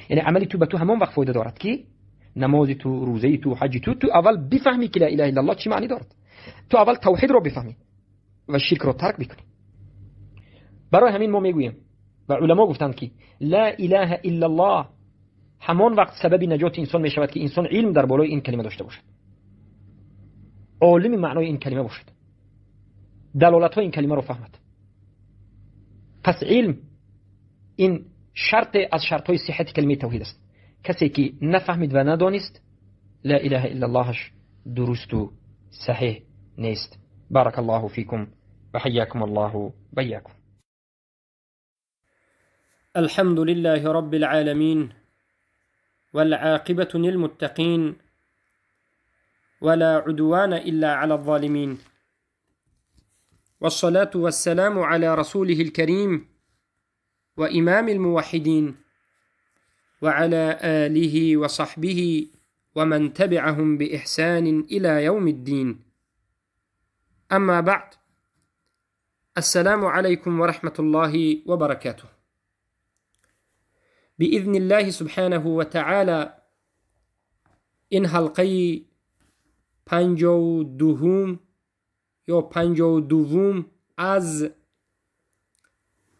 یعنی عملی تو به تو همان وقت فایده دارد که نماز تو، روزه تو، حج تو اول بفهمی که لا اله الا الله چی معنی دارد. تو اول توحید رو بفهمی و شرک رو ترک بکنی. برای همین ما میگوییم و علما گفتند که لا اله الا الله همان وقت سبب نجات انسان می شود که انسان علم در بالای این کلمه داشته باشد، عالم معنای این کلمه باشد، دلالت های این کلمه رو فهمد. پس علم این شرط از شرط های صحت کلمه توحید است. کسی که نفهمید و ندانست لا اله الا اللهش درست و صحیح نیست. بارك الله فيكم وحياكم الله وإياكم. الحمد لله رب العالمين والعاقبة للمتقين ولا عدوان إلا على الظالمين، والصلاة والسلام على رسوله الكريم وإمام الموحدين وعلى آله وصحبه ومن تبعهم بإحسان إلى يوم الدين. أما بعد، السلام عليكم ورحمة الله وبركاته. بإذن الله سبحانه وتعالى این حلقه 52 یا 52 از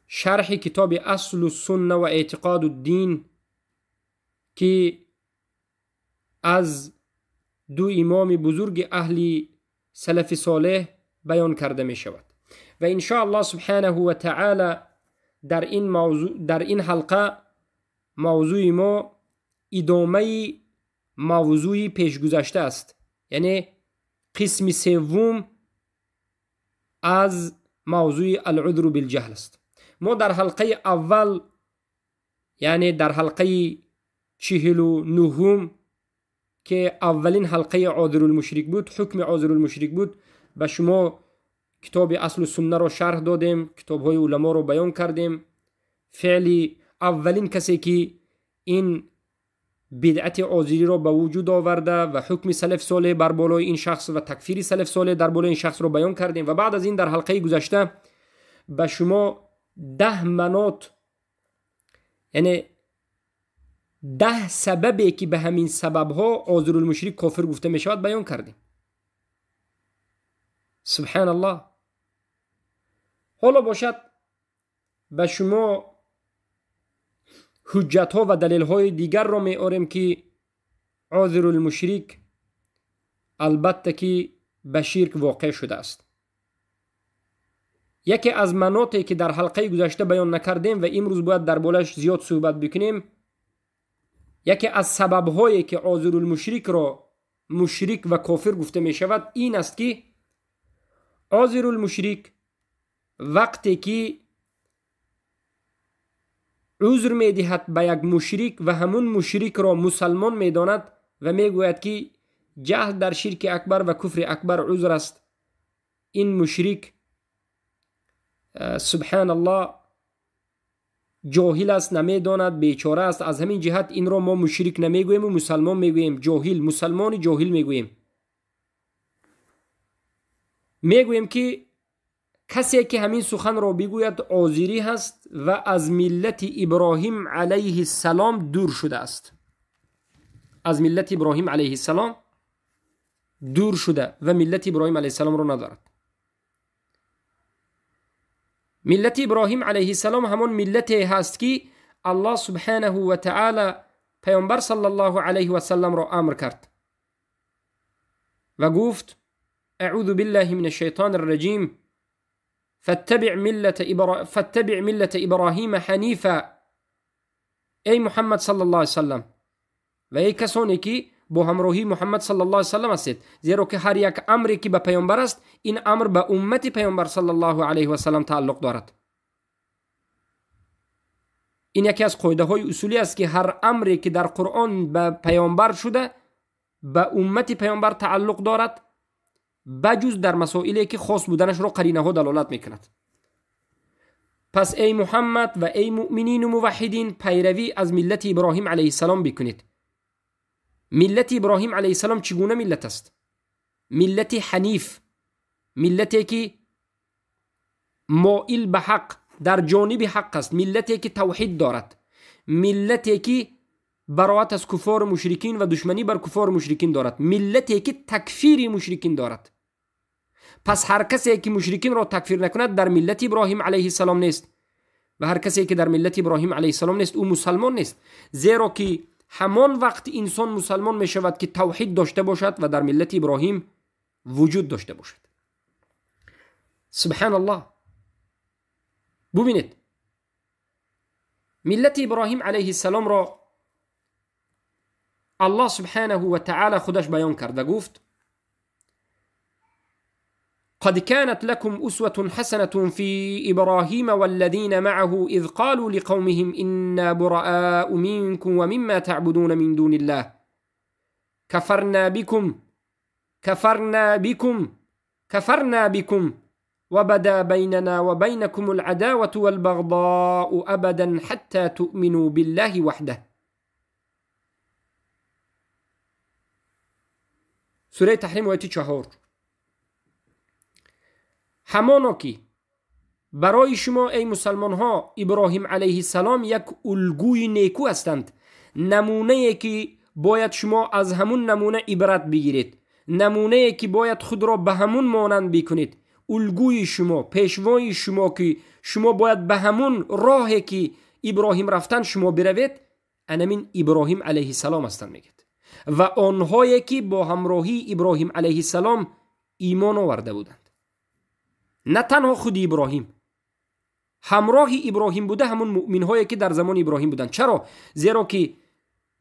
شرح کتاب اصل السنه و اعتقاد الدین که از دو امام بزرگ اهل سلف صالح بیان کرده می شود و ان شاء الله سبحانه و تعالی در این حلقه موضوع ما ادامه موضوع پیش گذشته است، یعنی قسم سوم از موضوع العذر بالجهل است. ما در حلقه اول، یعنی در حلقه 49 که اولین حلقه ازیری المشرک بود، حکم ازیری المشرک بود، به شما کتاب اصل السنه رو شرح دادیم، کتاب های علما رو بیان کردیم. فعلی اولین کسی که این بدعت ازیری رو به وجود آورده و حکم سلف صالح بر بالای این شخص و تکفیر سلف صالح در بالای این شخص رو بیان کردیم. و بعد از این در حلقه گذشته به شما 10 مناط، یعنی 10 سببی که به همین سبب ها ازیری المشرک کافر گفته می شود بیان کردیم. سبحان الله. حالا باشد به شما حجت ها و دلیل های دیگر را می آوریم که ازیری المشرک البته که به شرک واقع شده است. یکی از مناطی که در حلقه گذشته بیان نکردیم و امروز باید در بولش زیاد صحبت بکنیم، یکی از سبب هایی که ازیری المشرک را مشرک و کافر گفته می شود این است که ازیری المشرک وقتی که عذر می دهد به یک مشرک و همون مشرک را مسلمان می داند و می گوید که جهل در شرک اکبر و کفر اکبر عذر است، این مشرک سبحان الله جاهل است، نمی داند، بیچاره است. از همین جهت این را ما مشرک نمی گوییم و مسلمان می گوییم، جاهل، مسلمان جاهل می گوییم. می گوییم که کسی که همین سخن را بگوید ازیری هست و از ملت ابراهیم علیه السلام دور شده است. از ملت ابراهیم علیه السلام دور شده و ملت ابراهیم علیه السلام را ندارد. ملت ابراهیم علیه السلام همون ملتی هست که الله سبحانه و تعالی پیامبر صلی الله علیه و سلم را امر کرد و گفت اعوذ بالله من الشیطان الرجیم فاتبع ملت ابراهیم حنیفا. ای محمد صلی الله علیه وسلم و ای کسانی که با همراهی محمد صلی الله علیه وسلم هستید، زیرا که هر یک امری که به پیامبر است این امر به امت پیامبر صلی الله علیه و سلم تعلق دارد. این یکی از قاعده های اصولی است که هر امری که در قرآن به پیامبر شده به امت پیامبر تعلق دارد، بجز در مسائلی که خاص بودنش رو قرینه ها دلالت میکند. پس ای محمد و ای مؤمنین و موحدین پیروی از ملت ابراهیم علیه السلام بکنید. ملت ابراهیم علیه السلام چگونه ملت است؟ ملت حنیف، ملتی که مائل به حق، در جانب حق است، ملتی که توحید دارد، ملتی که براءت از کفار مشرکین و دشمنی بر کفار مشرکین دارد، ملتی که تکفیر مشرکین دارد. پس هر کسی که مشرکین را تکفیر نکند در ملت ابراهیم علیه السلام نیست و هر کسی که در ملت ابراهیم علیه السلام نیست او مسلمان نیست، زیرا که همان وقت انسان مسلمان می شود که توحید داشته باشد و در ملت ابراهیم وجود داشته باشد. سبحان الله. ببینید ملت ابراهیم علیه السلام را الله سبحانه و تعالی خودش بیان کرد و گفت قد كانت لكم أسوة حسنة في إبراهيم والذين معه إذ قالوا لقومهم إنا براء منكم ومما تعبدون من دون الله كفرنا بكم وبدا بيننا وبينكم العداوة والبغضاء أبدا حتى تؤمنوا بالله وحده. سوره تحریم آیه 4. همانا که برای شما ای مسلمان ها ابراهیم علیه السلام یک الگوی نیکو هستند، نمونه که باید شما از همون نمونه عبرت بگیرید، نمونه که باید خود را به همون مانند بکنید، الگوی شما، پیشوای شما که شما باید به همون راهی که ابراهیم رفتن شما بروید، انمین ابراهیم علیه السلام هستند میگید و آنهایی که با همراهی ابراهیم علیه السلام ایمان آورده بودند. نه تنها خود ابراهیم، همراه ابراهیم بوده همون مؤمن هایی که در زمان ابراهیم بودند. چرا؟ زیرا که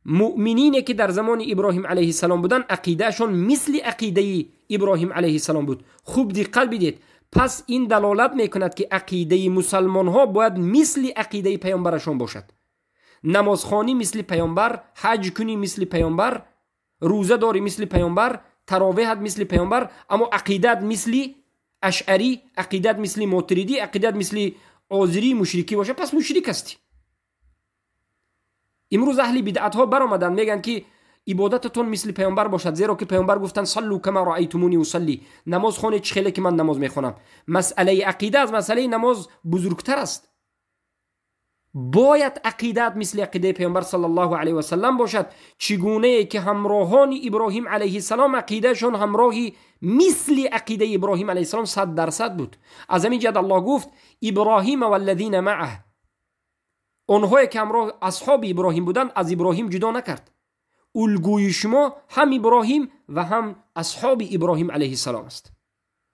مؤمنینی که در زمان ابراهیم علیه السلام بودند عقیدهشون مثل عقیده ابراهیم علیه السلام بود. خوب دقت بدید. پس این دلالت میکند که عقیده مسلمان ها باید مثل عقیده پیامبرشون باشد. نمازخوانی مثل پیامبر، حج کنی مثل پیامبر، روزه داری مثل پیامبر، تراویح مثل پیامبر، اما عقیدت مثل اشعری، عقیدت مثل ماتریدی، عقیدت مثل ازیری مشرکی باشه، پس مشرک هستی. امروز اهل بدعت ها برآمدن میگن که عبادتتون مثل پیامبر باشد، زیرا که پیامبر گفتن صلوا کما رأیتمونی اصلی، نماز خونید چخیله که من نماز میخونم. مسئله عقیده از مسئله نماز بزرگتر است. باید عقیدت مثل عقیده پیامبر صلی الله علیه و سلم باشد. چگونه که همراهان ابراهیم علیه السلام عقیدهشون همراهی مثل عقیده ابراهیم علیه السلام 100% بود. از همین جهت الله گفت ابراهیم و الذین معه، اونهایی که همراه اصحاب ابراهیم بودند از ابراهیم جدا نکرد. الگوی شما هم ابراهیم و هم اصحاب ابراهیم علیه السلام است،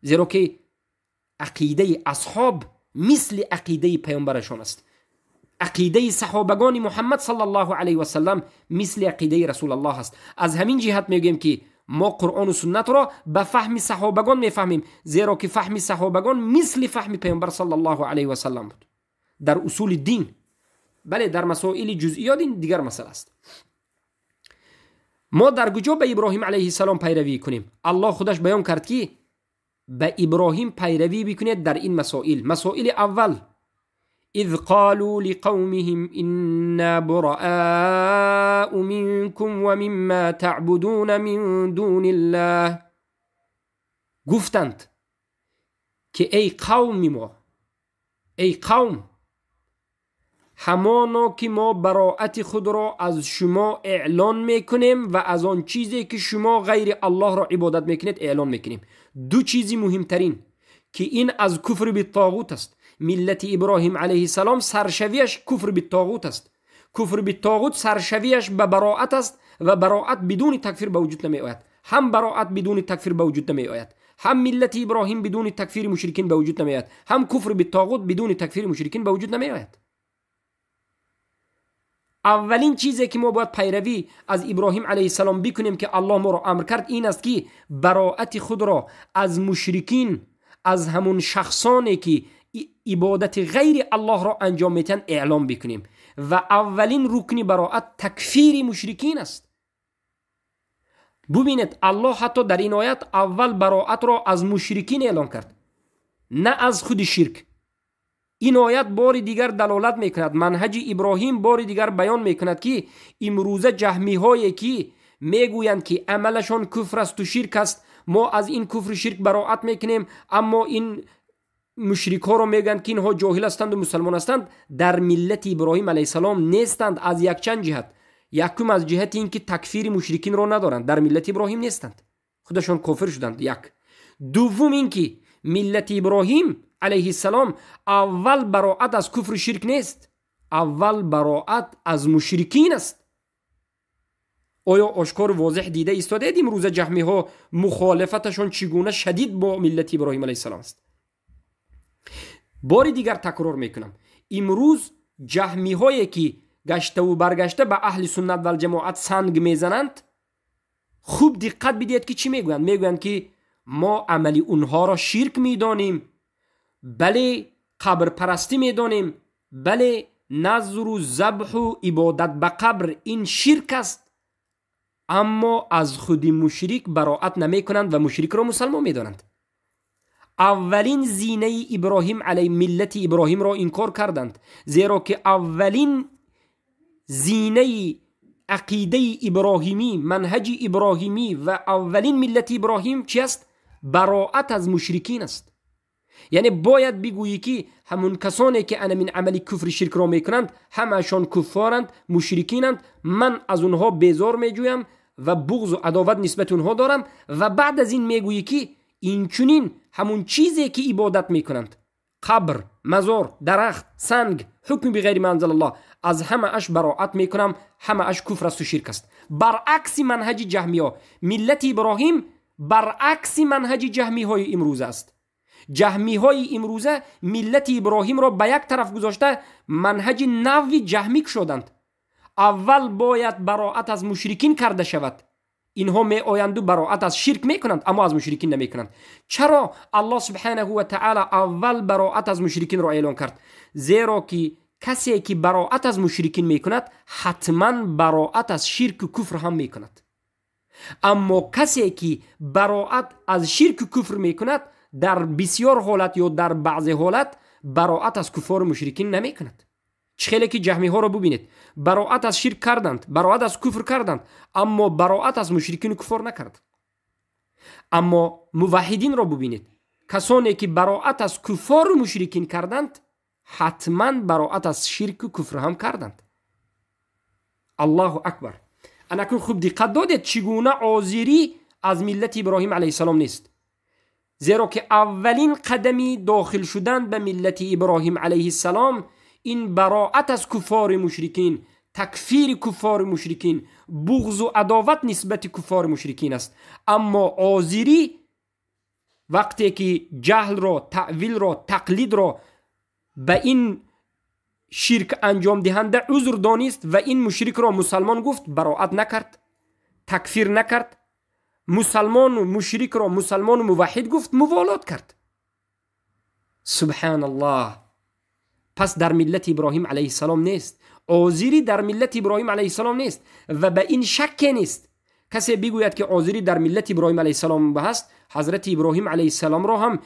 زیرا که عقیده اصحاب مثل عقیده پیامبرشون است. عقیده صحابگان محمد صلی الله علیه و سلم مثل عقیده رسول الله است. از همین جهت میگیم که ما قرآن و سنت را به فهم صحابگان میفهمیم، زیرا که فهم صحابگان مثل فهم پیامبر صلی الله علیه و سلم بود در اصول دین. بله در مسائل جزئیات این دیگر مسئله است. ما در کجا به ابراهیم علیه السلام پیروی کنیم؟ الله خودش بیان کرد که به ابراهیم پیروی بکنید در این مسائل. مسائل اول، اذ قالوا لقومهم إنا براء منكم ومما تعبدون من دون الله، گفتند که ای قوم ما، ای قوم، همانا که ما براءت خود را از شما اعلان میکنیم و از آن چیزی که شما غیر الله را عبادت میکنید اعلان میکنیم. دو چیزی مهمترین که این از کفر بالطاغوت است. ملت ابراهیم علیه السلام سرشویش کفر بالطاغوت است. کفر بالطاغوت سرشویش به براءت است و براءت بدون تکفیر به وجود نمی آید. هم براءت بدون تکفیر به وجود نمی آید، هم ملت ابراهیم بدون تکفیر مشرکین به وجود نمی آید، هم کفر بالطاغوت بدون تکفیر مشرکین به وجود نمی آید. اولین چیزی که ما باید پیروی از ابراهیم علیه السلام بکنیم که الله ما را امر کرد این است که براءت خود را از مشرکین، از همون شخصانی که عبادت غیر الله را انجام میتن اعلام بکنیم و اولین رکن براءت تکفیر مشرکین است. ببینید الله حتی در این آیت اول براءت را از مشرکین اعلام کرد، نه از خود شرک. این آیت بار دیگر دلالت میکند، منهج ابراهیم بار دیگر بیان میکند که امروزه جهمی هایی که میگویند که عملشان کفر است و شرک است، ما از این کفر شرک براءت میکنیم، اما این مشرک ها رو میگن که اینها جاهل هستند و مسلمان هستند، در ملت ابراهیم علیه السلام نیستند. از یک چند جهت، یکم از جهت اینکه تکفیر مشرکین رو ندارند، در ملت ابراهیم نیستند، خودشون کافر شدند. یک. دوم اینکه ملت ابراهیم علیه السلام اول براءت از کفر و شرک نیست، اول براءت از مشرکین است. آیا آشکار واضح دیده ایستاده امروز جهمی ها مخالفتشون چگونه شدید با ملت ابراهیم علیه السلام است؟ باری دیگر تکرار میکنم، امروز جهمی هایی که گشته و برگشته به اهل سنت و الجماعت سنگ میزنند، خوب دقت بدید که چی میگویند. میگویند که ما عملی اونها را شرک میدانیم، بله قبر پرستی میدانیم، بله نذر و ذبح و عبادت به قبر این شرک است، اما از خود مشرک براءت نمی کنند و مشرک را مسلمان میدانند. اولین زینه ابراهیم علیه ملت ابراهیم را انکار کردند، زیرا که اولین زینه عقیده ابراهیمی، منهج ابراهیمی و اولین ملت ابراهیم چی است؟ براءت از مشرکین است. یعنی باید بگویی که همون کسانی که انا من عملی کفر شرک را میکنند همشان کفارند، مشرکینند، من از اونها بیزار میجویم و بغض و عداوت نسبت اونها دارم، و بعد از این میگویی که این چنین همون چیزی که عبادت میکنند، قبر، مزار، درخت، سنگ، حکم بغیر ما انزل الله، از همه اش براءت میکنم، همه اش کفر است و شرک است. برعکس منهج جهمی ها، ملت ابراهیم برعکس منهج جهمی های امروز است. جهمی های امروزه ملت ابراهیم را به یک طرف گذاشته منهج نوی جهمی شدند. اول باید براءت از مشرکین کرده شود، اینها می آیند و براءت از شرک میکنند اما از مشرکین نمی کنند. چرا الله سبحانه و تعالی اول براءت از مشرکین را اعلان کرد؟ زیرا که کسی که براءت از مشرکین میکند حتما براءت از شرک و کفر هم میکند، اما کسی که براءت از شرک و کفر میکند در بسیار حالت یا در بعض حالت براءت از کفار و مشرکین نمیکند. خیلی که جهمی ها را ببینید، براءت از شرک کردند، براءت از کفر کردند، اما براءت از مشرکین و کفار نکردند. اما موحدین را ببینید، کسانی که براءت از کفار و مشرکین کردند حتما براءت از شرک و کفر هم کردند. الله اکبر. اکنون خوب دقت دادید چگونه آزیری از ملت ابراهیم علیه السلام نیست، زیرا که اولین قدمی داخل شدن به ملت ابراهیم علیه السلام این براءت از کفار مشرکین، تکفیر کفار مشرکین، بغض و عداوت نسبت کفار مشرکین است. اما آزیری وقتی که جهل را، تعویل را، تقلید را به این شرک انجام دهنده عذر دانست و این مشرک را مسلمان گفت، براءت نکرد، تکفیر نکرد، مسلمان و مشرک را مسلمان و موحد گفت، موالات کرد. سبحان الله. پس در ملت ابراهیم علیه السلام نیست، آزیری در ملت ابراهیم علیه السلام نیست و به این شک نیست. کسی بگوید که آزیری در ملت ابراهیم علیه السلام هست، حضرت ابراهیم علیه السلام را هم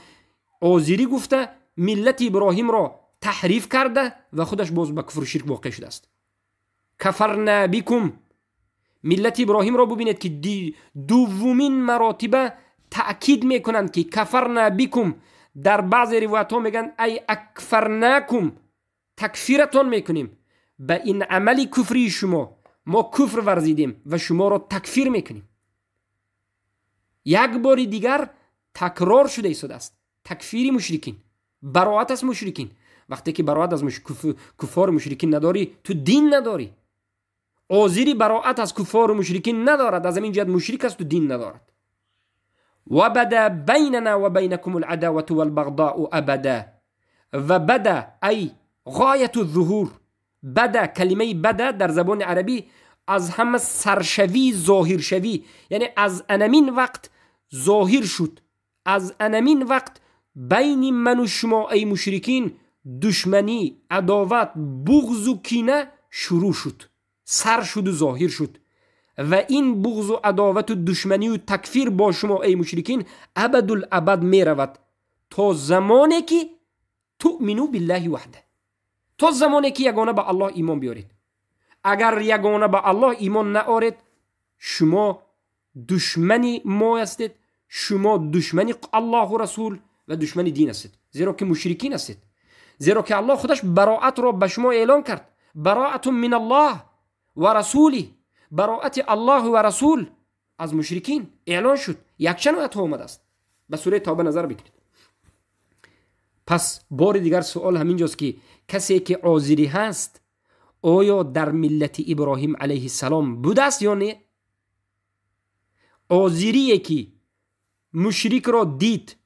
آزیری گفته، ملت ابراهیم را تحریف کرده و خودش باز به کفر و شرک واقع شده است. کفرنا بکم. ملت ابراهیم را ببینید که دومین مراتبه تأکید میکنند که کفرنا بکم. در بعض روایت ها میگن ای اکفرناکم، تکفیرتان میکنیم، به این عملی کفری شما ما کفر ورزیدیم و شما را تکفیر میکنیم. یک بار دیگر تکرار شده ایستاده است تکفیری مشرکین، براءت از مشرکین. وقتی که براءت از کفار مشرکین نداری تو دین نداری. آزیری براءت از کفار و مشرکین ندارد، از همین جهت مشرک است و دین ندارد. و بدا بیننا و بینکم العداوة والبغضاء ابدا. و بدا ای غایت الظهور. بدا، کلمه بدا در زبان عربی از همه سرشوی، ظاهر شوی، یعنی از انمین وقت ظاهر شد، از انمین وقت بین من و شما ای مشرکین دشمنی، عداوت، بغض و کینه شروع شد، سر شد و ظاهر شد. و این بغض و عداوت و دشمنی و تکفیر با شما ای مشرکین ابدالابد می رود تا زمانی که تؤمنو بالله وحده، تا زمانی که یگانه به الله ایمان بیارید. اگر یگانه به الله ایمان نآورید شما دشمنی ما هستید، شما دشمنی الله و رسول و دشمنی دین هستید، زیرا که مشرکین هستید. زیرا که الله خودش براءت را به شما اعلان کرد، براءت من الله و رسوله، براءت الله و رسول از مشرکین اعلان شد. یک چند آیت ها آمده است. به سوره توبه نظر بکنید. پس بار دیگر سوال همینجاست که کسی که آزیری هست آیا در ملت ابراهیم علیه السلام بوده است یا نه؟ آزیری که مشرک را دید،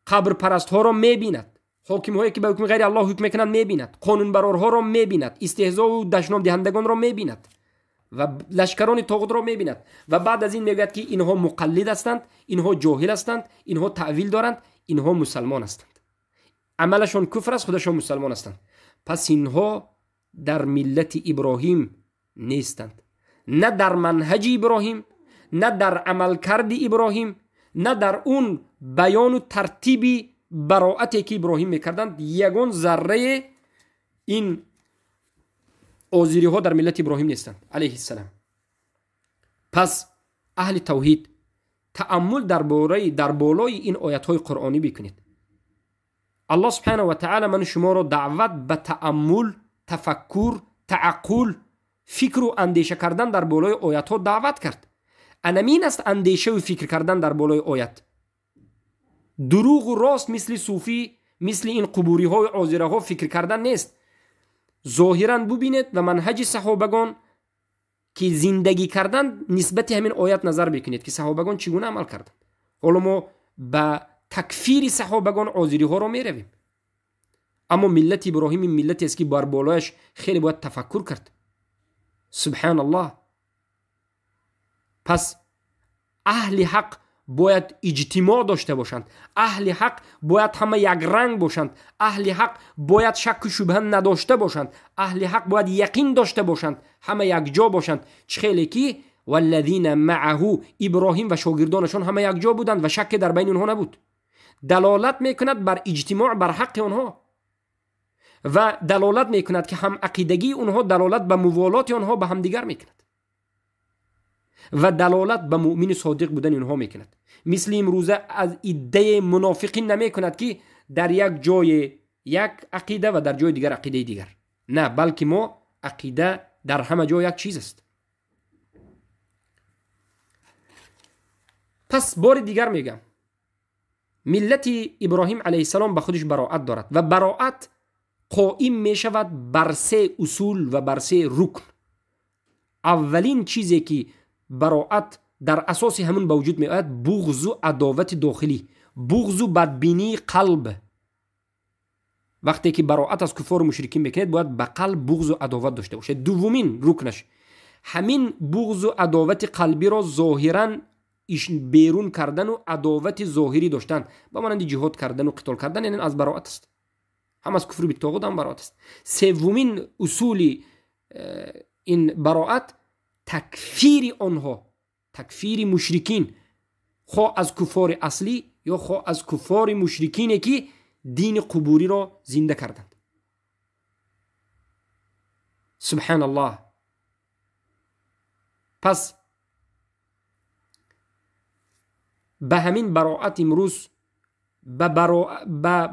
قبر پرست ها را میبیند، حاکم هایی که به حکم غیر الله حکم میکنند میبیند، قانون برارها را میبیند، استهزاء و دشنام دهندگان را میبیند و لشکران طاغوت را میبیند و بعد از این میگوید که اینها مقلد هستند، اینها جاهل هستند، اینها تعویل دارند، اینها مسلمان هستند، عملشان کفر است، خودشان مسلمان هستند. پس اینها در ملت ابراهیم نیستند، نه در منهج ابراهیم، نه در عملکرد ابراهیم، نه در اون بیان و ترتیب براءتی که ابراهیم میکردند یگان ذره این آزیری ها در ملت ابراهیم نیستند علیه السلام. پس اهل توحید تأمل در بالای این آیات های قرآنی بکنید. الله سبحانه و تعالی من شما را دعوت به تأمل، تفکر، تعقل، فکر و اندیشه کردن در بالای آیات ها دعوت کرد. انمین است اندیشه و فکر کردن در بالای آیت. دروغ و راست مثل صوفی، مثل این قبوری های آزیره ها فکر کردن نیست. ظاهرا ببینید و منهج صحابگان که زندگی کردن نسبت همین آیت نظر بکنید که صحابگان چگونه عمل کردند. حالا ما به تکفیر صحابگان آزیری ها را می رویم. اما ملت ابراهیم این ملتی است که بر بالایش خیلی باید تفکر کرد. سبحان الله. پس اهل حق باید اجتماع داشته باشند، اهل حق باید همه یک رنگ باشند، اهل حق باید شک و شبهه نداشته باشند، اهل حق باید یقین داشته باشند، همه یک جا باشند. چه خیلی که والذین معه، ابراهیم و شاگردانشان همه یک جا بودند و شک در بین اونها نبود. دلالت میکند بر اجتماع بر حق اونها و دلالت میکند که هم عقیدگی اونها دلالت به موالات اونها به هم دیگر میکند و دلالت به مؤمن صادق بودن اونها میکند. مثل امروزه از ایده منافقین نمیکند که در یک جای یک عقیده و در جای دیگر عقیده دیگر. نه، بلکه ما عقیده در همه جا یک چیز است. پس بار دیگر میگم ملت ابراهیم علیه السلام به خودش براءت دارد و براءت قائم می شود بر 3 اصول و بر 3 رکن. اولین چیزی که براءت در اساس همون به وجود می آید بغض و عداوت داخلی، بغض و بدبینی قلب. وقتی که براءت از کفار و مشرکین میکنید باید به قلب بغض و عداوت داشته باشه. دومین رکنش همین بغض و عداوت قلبی را ظاهرا بیرون کردن و عداوت ظاهری داشتن با مانند جهاد کردن و قتال کردن، یعنی از براءت است. هم از کفر بالطاغوت هم براءت است. سومین اصول این براءت تکفیر آنها، تکفیر مشرکین، خواه از کفار اصلی یا خواه از کفار مشرکینی که دین قبوری را زنده کردند. سبحان الله. پس به همین براءت امروز به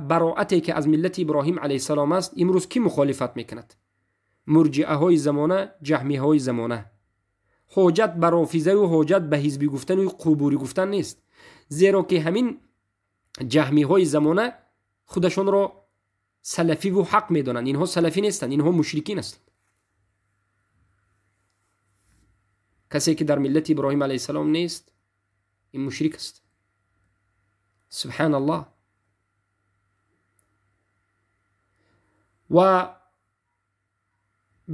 براءتی که از ملت ابراهیم علیه السلام است امروز کی مخالفت میکند؟ مرجئه های زمانه، جهمیه های زمانه. حاجت به رافضه و حاجت به حزبی گفتن و قبوری گفتن نیست، زیرا که همین جهمیه های زمانه خودشون را سلفی و حق میدانند. اینها سلفی نیستند، اینها مشرکین هستند. کسی که در ملت ابراهیم علیه السلام نیست این مشرک است. سبحان الله. و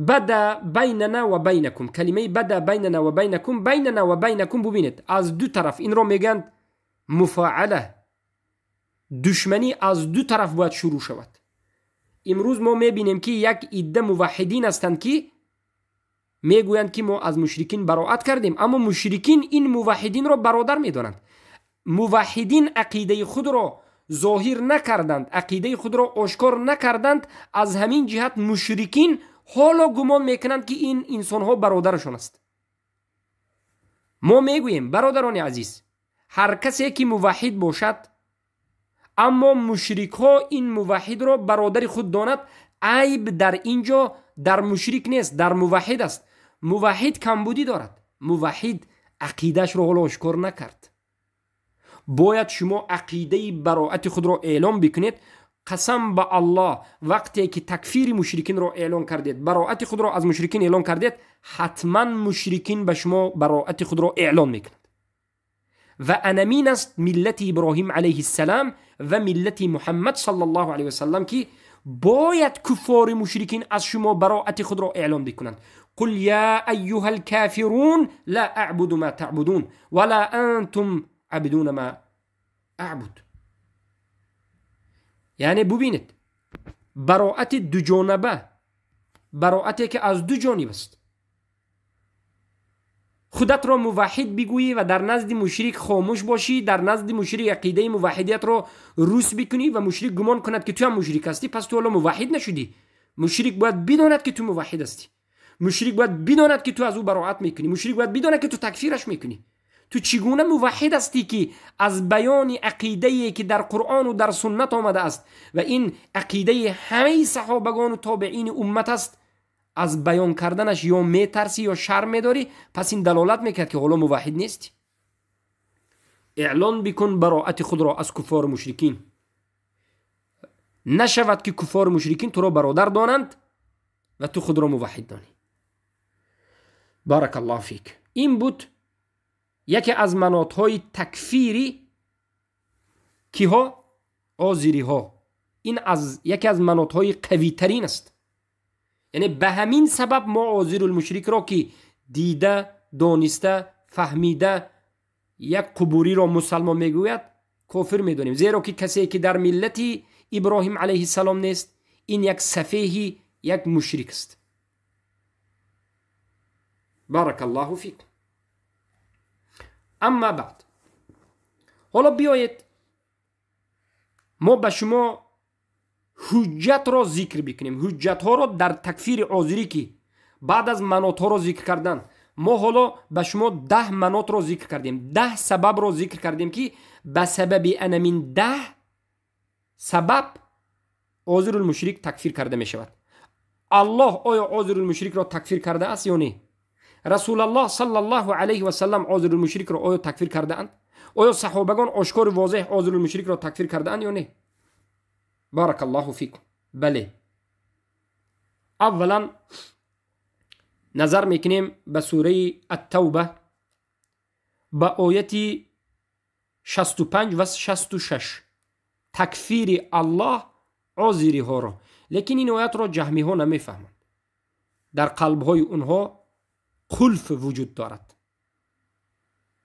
بدا بیننا و بینکم، کلمه بدا بیننا و بینکم، بیننا و بینکم ببینید از دو طرف این را میگن مفاعله. دشمنی از دو طرف باید شروع شود. امروز ما میبینیم که یک عده موحدین هستند که میگویند که ما از مشرکین براءت کردیم، اما مشرکین این موحدین را برادر میدانند. موحدین عقیده خود را ظاهر نکردند، عقیده خود را آشکار نکردند، از همین جهت مشرکین حالا گمان میکنند که این انسان ها برادرشون است. ما میگوییم برادران عزیز، هر کسی که موحد باشد اما مشرک ها این موحد را برادر خود داند، عیب در اینجا در مشرک نیست، در موحد است. موحد کمبودی دارد. موحد عقیدهش رو آشکار نکرد. باید شما عقیده براءت خود را اعلام بکنید. قسم به الله وقتی که تکفیر مشرکین را اعلان کردید، براءت خود را از مشرکین اعلان کردید، حتما مشرکین به شما براءت خود را اعلان میکنند. و انمین است ملت ابراهیم علیه السلام و ملت محمد صلی الله علیه و سلم که باید کفار مشرکین از شما براءت خود را اعلان بکنند. قل یا ایها الکافرون لا اعبد ما تعبدون ولا انتم عبدون ما اعبد. یعنی ببینید براءت دو جانبه، براءتی که از دو جانب است. خودت را موحد بگویی و در نزد مشرک خاموش باشی، در نزد مشرک عقیده موحدیت را روس بکنی و مشرک گمان کند که تو هم مشرک هستی، پس تو الان موحد نشدی. مشرک باید بداند که تو موحد هستی. مشرک باید بداند که تو از او براءت میکنی. مشرک باید بداند که تو تکفیرش میکنی. تو چگونه موحد هستی که از بیان عقیده‌ای که در قرآن و در سنت آمده است و این عقیده همه صحابگان و تابعین امت است، از بیان کردنش یا میترسی یا شرم میداری، پس این دلالت میکرد که حالا موحد نیستی. اعلان بکن براءت خود را از کفار مشرکین. نشود که کفار مشرکین تو را برادر دانند و تو خود را موحد دانی. بارک الله فیک. این بود یکی از مناطهای تکفیری کی ها؟ آزیری ها. این از یکی از مناطهای قوی ترین است. یعنی به همین سبب ما ازیر المشرک را که دیده، دانسته، فهمیده یک قبوری را مسلمان میگوید کافر میدونیم. زیرا که کسی که در ملت ابراهیم علیه السلام نیست، این یک سفیهی، یک مشرک است. بارک الله فیک. اما بعد حالا بیایید ما به شما حجت را ذکر بکنیم. حجت ها را در تکفیر آزیری که بعد از مناط ها را ذکر کردن، ما حالا به شما 10 مناط را ذکر کردیم، 10 سبب را ذکر کردیم که به سبب انمین 10 سبب ازیر المشرک تکفیر کرده می شود. الله آیا ازیر المشرک را تکفیر کرده است یا نه؟ رسول الله صلی الله علیه و سلم ازیر المشرک را آیا تکفیر کرده اند؟ آیا صحابگان آشکار واضح ازیر المشرک را تکفیر کرده اند یا نه؟ بارک الله فیکم. بله. اولا نظر میکنیم به سوره التوبه با آیت 65 و 66 تکفیر الله ازیری ها را. لیکن این آیت را جهمی ها نمیفهمند. در قلب های اونها خلف وجود دارد.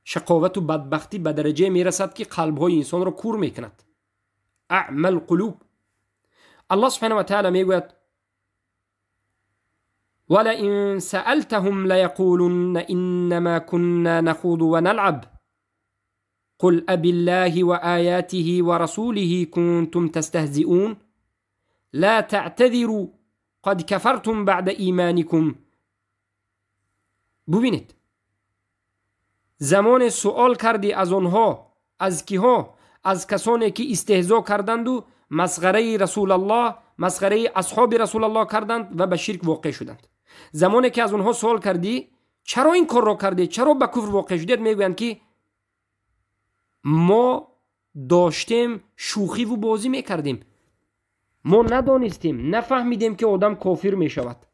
شقاوت و بدبختی به درجه میرسد که قلب های انسان را کور میکند. اعمل قلوب. الله سبحانه و تعالی میگوید ولئن سألتهم ليقولن انما كنا نخوض ونلعب قل أبالله وآياته ورسوله كنتم تستهزئون لا تعتذروا قد كفرتم بعد ایمانكم. ببینید زمان سوال کردی از آنها، از کیها؟ از کسانی که استهزا کردند و مسخره رسول الله، مسخره اصحاب رسول الله کردند و به شرک واقع شدند. زمانی که از اونها سوال کردی چرا این کار را کردی، چرا به کفر واقع شدید، میگویند که ما داشتیم شوخی و بازی میکردیم، ما ندانستیم، نفهمیدیم که آدم کافر میشود،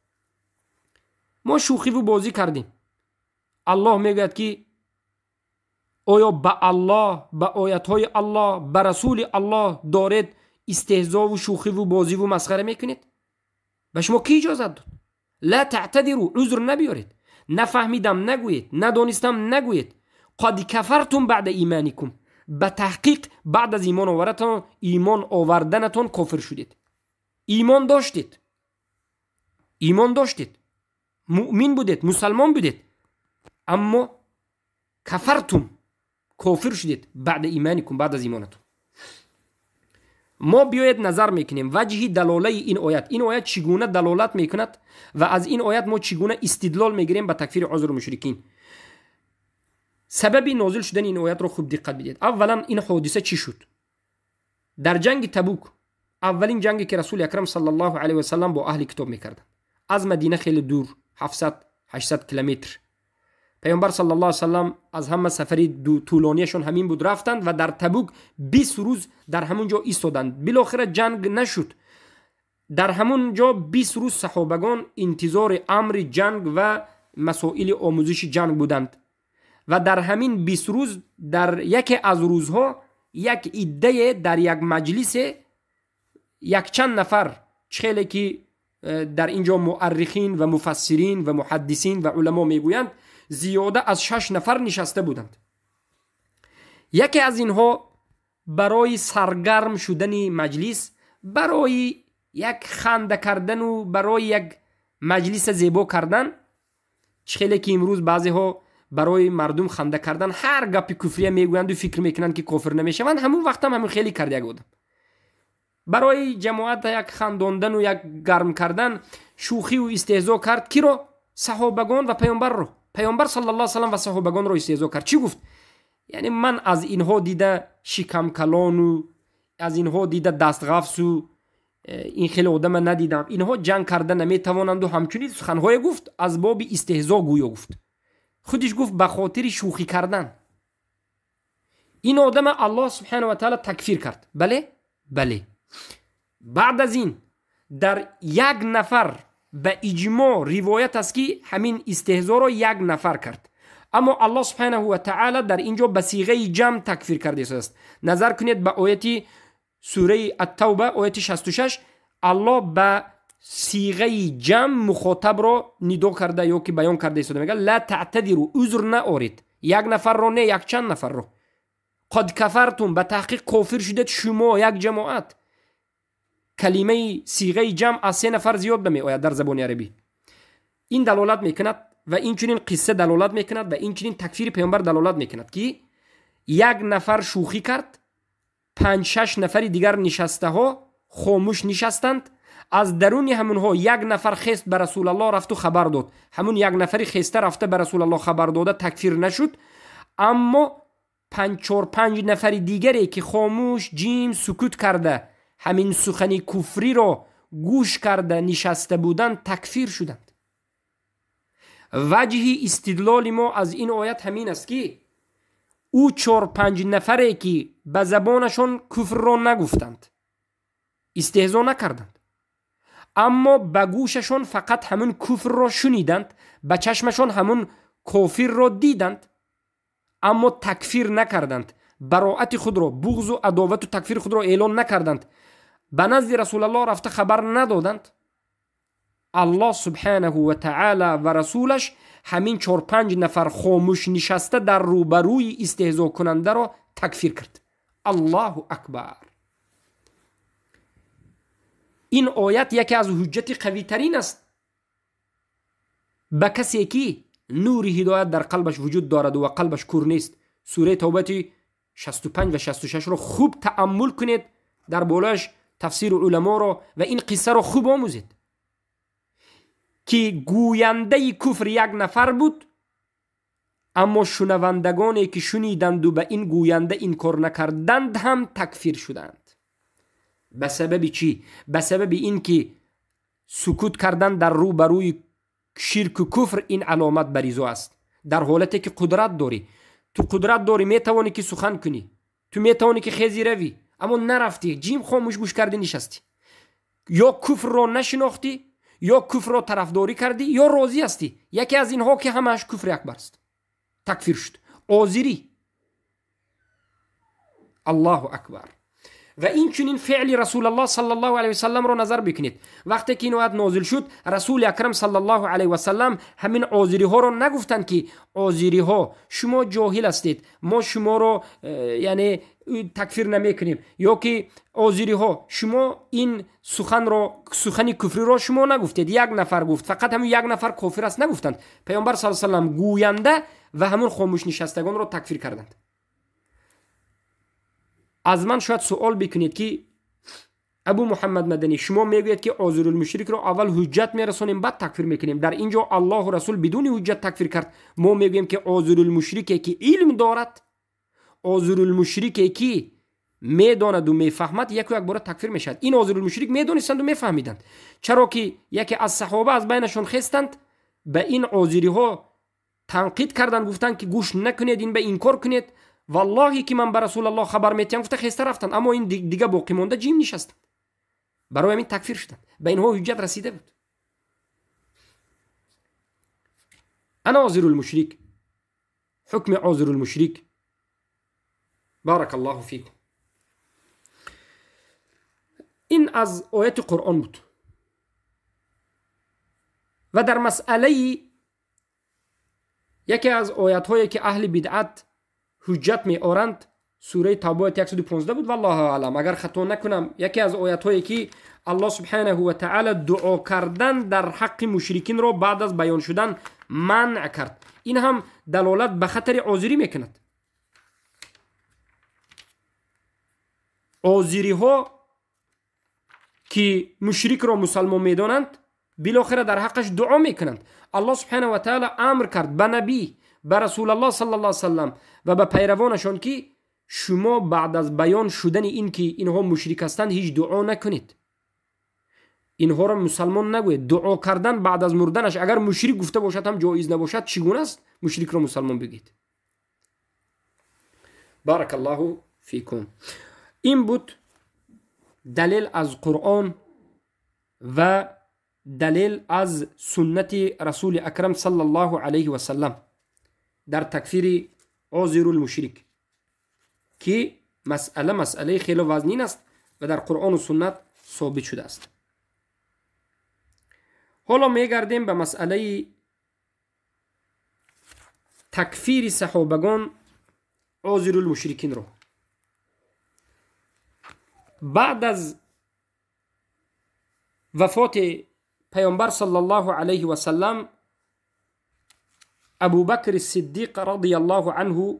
ما شوخی و بازی کردیم. الله میگوید که آیا به الله، به آیاتهای الله، به رسول الله دارید استهزا و شوخی و بازی و مسخره میکنید؟ به شما کی اجازت داد؟ لا تعتذروا، عذر نبیارید. نفهمیدم نگویید، ندانستم نگویید. قد کفرتم بعد ایمانکم، به تحقیق بعد از ایمان آوردنتون کافر شدید. ایمان داشتید، مؤمن بودید، مسلمان بودید، اما کفرتم، کافر شدید بعد ایمانکم، بعد از ایمانتون. ما بیاید نظر میکنیم وجهی دلاله این آیت. این آیت چگونه دلالت میکند و از این آیت ما چگونه استدلال میگیریم به تکفیر ازیر المشرکین. سبب نازل شدن این آیت رو خوب دقت بدید. اولا این حادثه چی شد؟ در جنگ تبوک، اولین جنگی که رسول اکرم صلی الله علیه و سلم با اهل کتاب میکردن، از مدینه خیلی دور، 700-800 800 کیلومتر. پیامبر صلی الله علیه و سلم از همه سفری طولانیشون همین بود، رفتند و در تبوک 20 روز در همون جا ایستادند. بالاخره جنگ نشد. در همون جا 20 روز صحابگان انتظار امر جنگ و مسائل آموزش جنگ بودند و در همین 20 روز در یکی از روزها یک عده در یک مجلس یک چند نفر، خیلی که در اینجا مؤرخین و مفسرین و محدثین و علما میگویند زیاده از 6 نفر نشسته بودند. یکی از اینها برای سرگرم شدن مجلس، برای یک خنده کردن و برای یک مجلس زیبا کردن، خیلی که امروز بعضی ها برای مردم خنده کردن هر گپی کفریه میگویند و فکر میکنند که کافر نمیشوند، همون وقت هم خیلی کرده بودم. برای جماعت یک خنداندن و یک گرم کردن شوخی و استهزا کرد. کی رو؟ صحابگان و پیامبر رو. پیامبر صلی الله علیه و سلم و صحابگان رو استهزا کرد. چی گفت؟ یعنی من از اینها دیده شکم کلان و از اینها دیده دستغفس و این خیلی آدم ندیدم، اینها جنگ کرده نمیتوانند و همچنین سخنهای گفت از باب استهزا گویا گفت. خودش گفت به خاطر شوخی کردن. این آدم الله سبحانه و تعالی تکفیر کرد. بله. بعد از این در یک نفر به اجماع روایت است که همین استهزا را یک نفر کرد، اما الله سبحانه و تعالی در اینجا به صیغه جمع تکفیر کرده است. نظر کنید به آیه سوره التوبه آیه 66، الله به صیغه جمع مخاطب را ندا کرده یا که بیان کرده است. میگه لا تعتذروا، عذر نآورید، یک نفر را نه، یک چند نفر را. قد کفرتم، به تحقیق کافر شدید شما یک جماعت. کلمه صیغه جمع از 3 نفر زیاد نمی آید در زبان عربی. این دلالت میکند و این چنین قصه دلالت میکند و این چنین تکفیر پیامبر دلالت میکند که یک نفر شوخی کرد، 5-6 نفری دیگر نشسته ها خاموش نشستند، از درون همونها یک نفر خست به رسول الله رفت و خبر داد. همون یک نفری خسته رفته به رسول الله خبر داده، تکفیر نشد. اما 5 نفری دیگری که خاموش جیم سکوت کرده همین سخنی کفری را گوش کرده نشسته بودند تکفیر شدند. وجه استدلال ما از این آیت همین است که او 4-5 نفری که به زبانشان کفر را نگفتند، استهزا نکردند، اما به گوششان فقط همون کفر را شنیدند، به چشمشان همون کافر را دیدند، اما تکفیر نکردند، براءت خود را، بغض و عداوت و تکفیر خود را اعلان نکردند، به نزد رسول الله رفته خبر ندادند. الله سبحانه و تعالی و رسولش همین 4-5 نفر خاموش نشسته در روبروی استهزا کننده را تکفیر کرد. الله اکبر. این آیت یکی از حجت قوی ترین است به کسی که نور هدایت در قلبش وجود دارد و قلبش کور نیست. سوره توبه 65 و 66 را خوب تأمل کنید، در بالایش تفسیر علما را و این قصه را خوب آموزید که گوینده کفر یک نفر بود، اما شنوندگانی که شنیدند و به این گوینده انکار نکردند هم تکفیر شدند. به سبب چی؟ به سبب این که سکوت کردن در روبروی شرک و کفر این علامت بریزو است. در حالتی که قدرت داری، تو قدرت داری، میتوانی که سخن کنی، تو میتوانی که خیزی روی، اما نرفتی، جیم خاموش گوش کردی نشستی، یا کفر را نشناختی یا کفر را طرفداری کردی یا راضی هستی. یکی از اینها که همش کفر اکبر است، تکفیر شد. ازیری، الله اکبر. و این چنین فعل رسول الله صلی الله علیه و سلم را نظر بکنید. وقتی که این آیت نازل شد، رسول اکرم صلی الله علیه و سلم همین ازیری ها را نگفتند که ازیری ها شما جاهل هستید، ما شما را یعنی تکفیر نمیکنیم، یا که ازیری ها شما این سخن کفری را شما نگفتید، یک نفر گفت، فقط همین یک نفر کافر است نگفتند. پیامبر صلی الله علیه و سلم گوینده و همون خاموش نشستگان را تکفیر کردند. از من شاید سوال بکنید که ابو محمد مدنی شما میگوید که ازیری المشرک را اول حجت میرسونیم بعد تکفیر میکنیم، در اینجا الله و رسول بدون حجت تکفیر کرد. ما میگویم که ازیری المشرکی که علم دارد، ازیری المشرکی که میداند و میفهمد، یک بار تکفیر میشد. این ازیری المشرک میدونستند و میفهمیدند، چرا که یکی از صحابه از بینشون خستند به این ازیری ها تنقید کردن، گفتن که گوش نکنید، این به این کار کنید. والله که من به رسول الله خبر میتیم گفته خسته رفتن، اما این دیگه باقی مونده جیم نشستن، برای همین تکفیر شدن. به اینها حجت رسیده بود. انا ازیر المشرک، حکم ازیر المشرک. بارك الله فيكم. این از آیت قرآن بود. و در مسئله یکی از آیات هایی که اهل بدعت حجت می آورند سوره توبه آیت 115 بود. والله اعلم، اگر خطا نکنم یکی از آیات هایی که الله سبحانه و تعالی دعا کردن در حق مشرکین را بعد از بیان شدن منع کرد. این هم دلالت به خطر ازیری میکند. ازیری ها که مشرک را مسلمان میدانند بالاخره در حقش دعا میکنند. الله سبحانه و تعالی امر کرد به نبی، به رسول الله صلی الله علیه وسلم و به پیروانشان که شما بعد از بیان شدن این که اینها مشرک هستند هیچ دعا نکنید، اینها را مسلمان نگوید. دعا کردن بعد از مردنش اگر مشرک گفته باشد هم جایز نباشد، چگونه است مشرک را مسلمان بگید؟ بارك الله فيكم. این بود دلیل از قرآن و دلیل از سنت رسول اکرم صلی الله علیه و سلم در تکفیر ازیر المشرک که مسئله خیلی وزنین است و در قرآن و سنت ثابت شده است. حالا میگردیم به مسئله تکفیر صحابگان ازیر المشرکین رو. بعد از وفات پیامبر صلی الله علیه و سلم ابوبکر الصدیق رضی الله عنه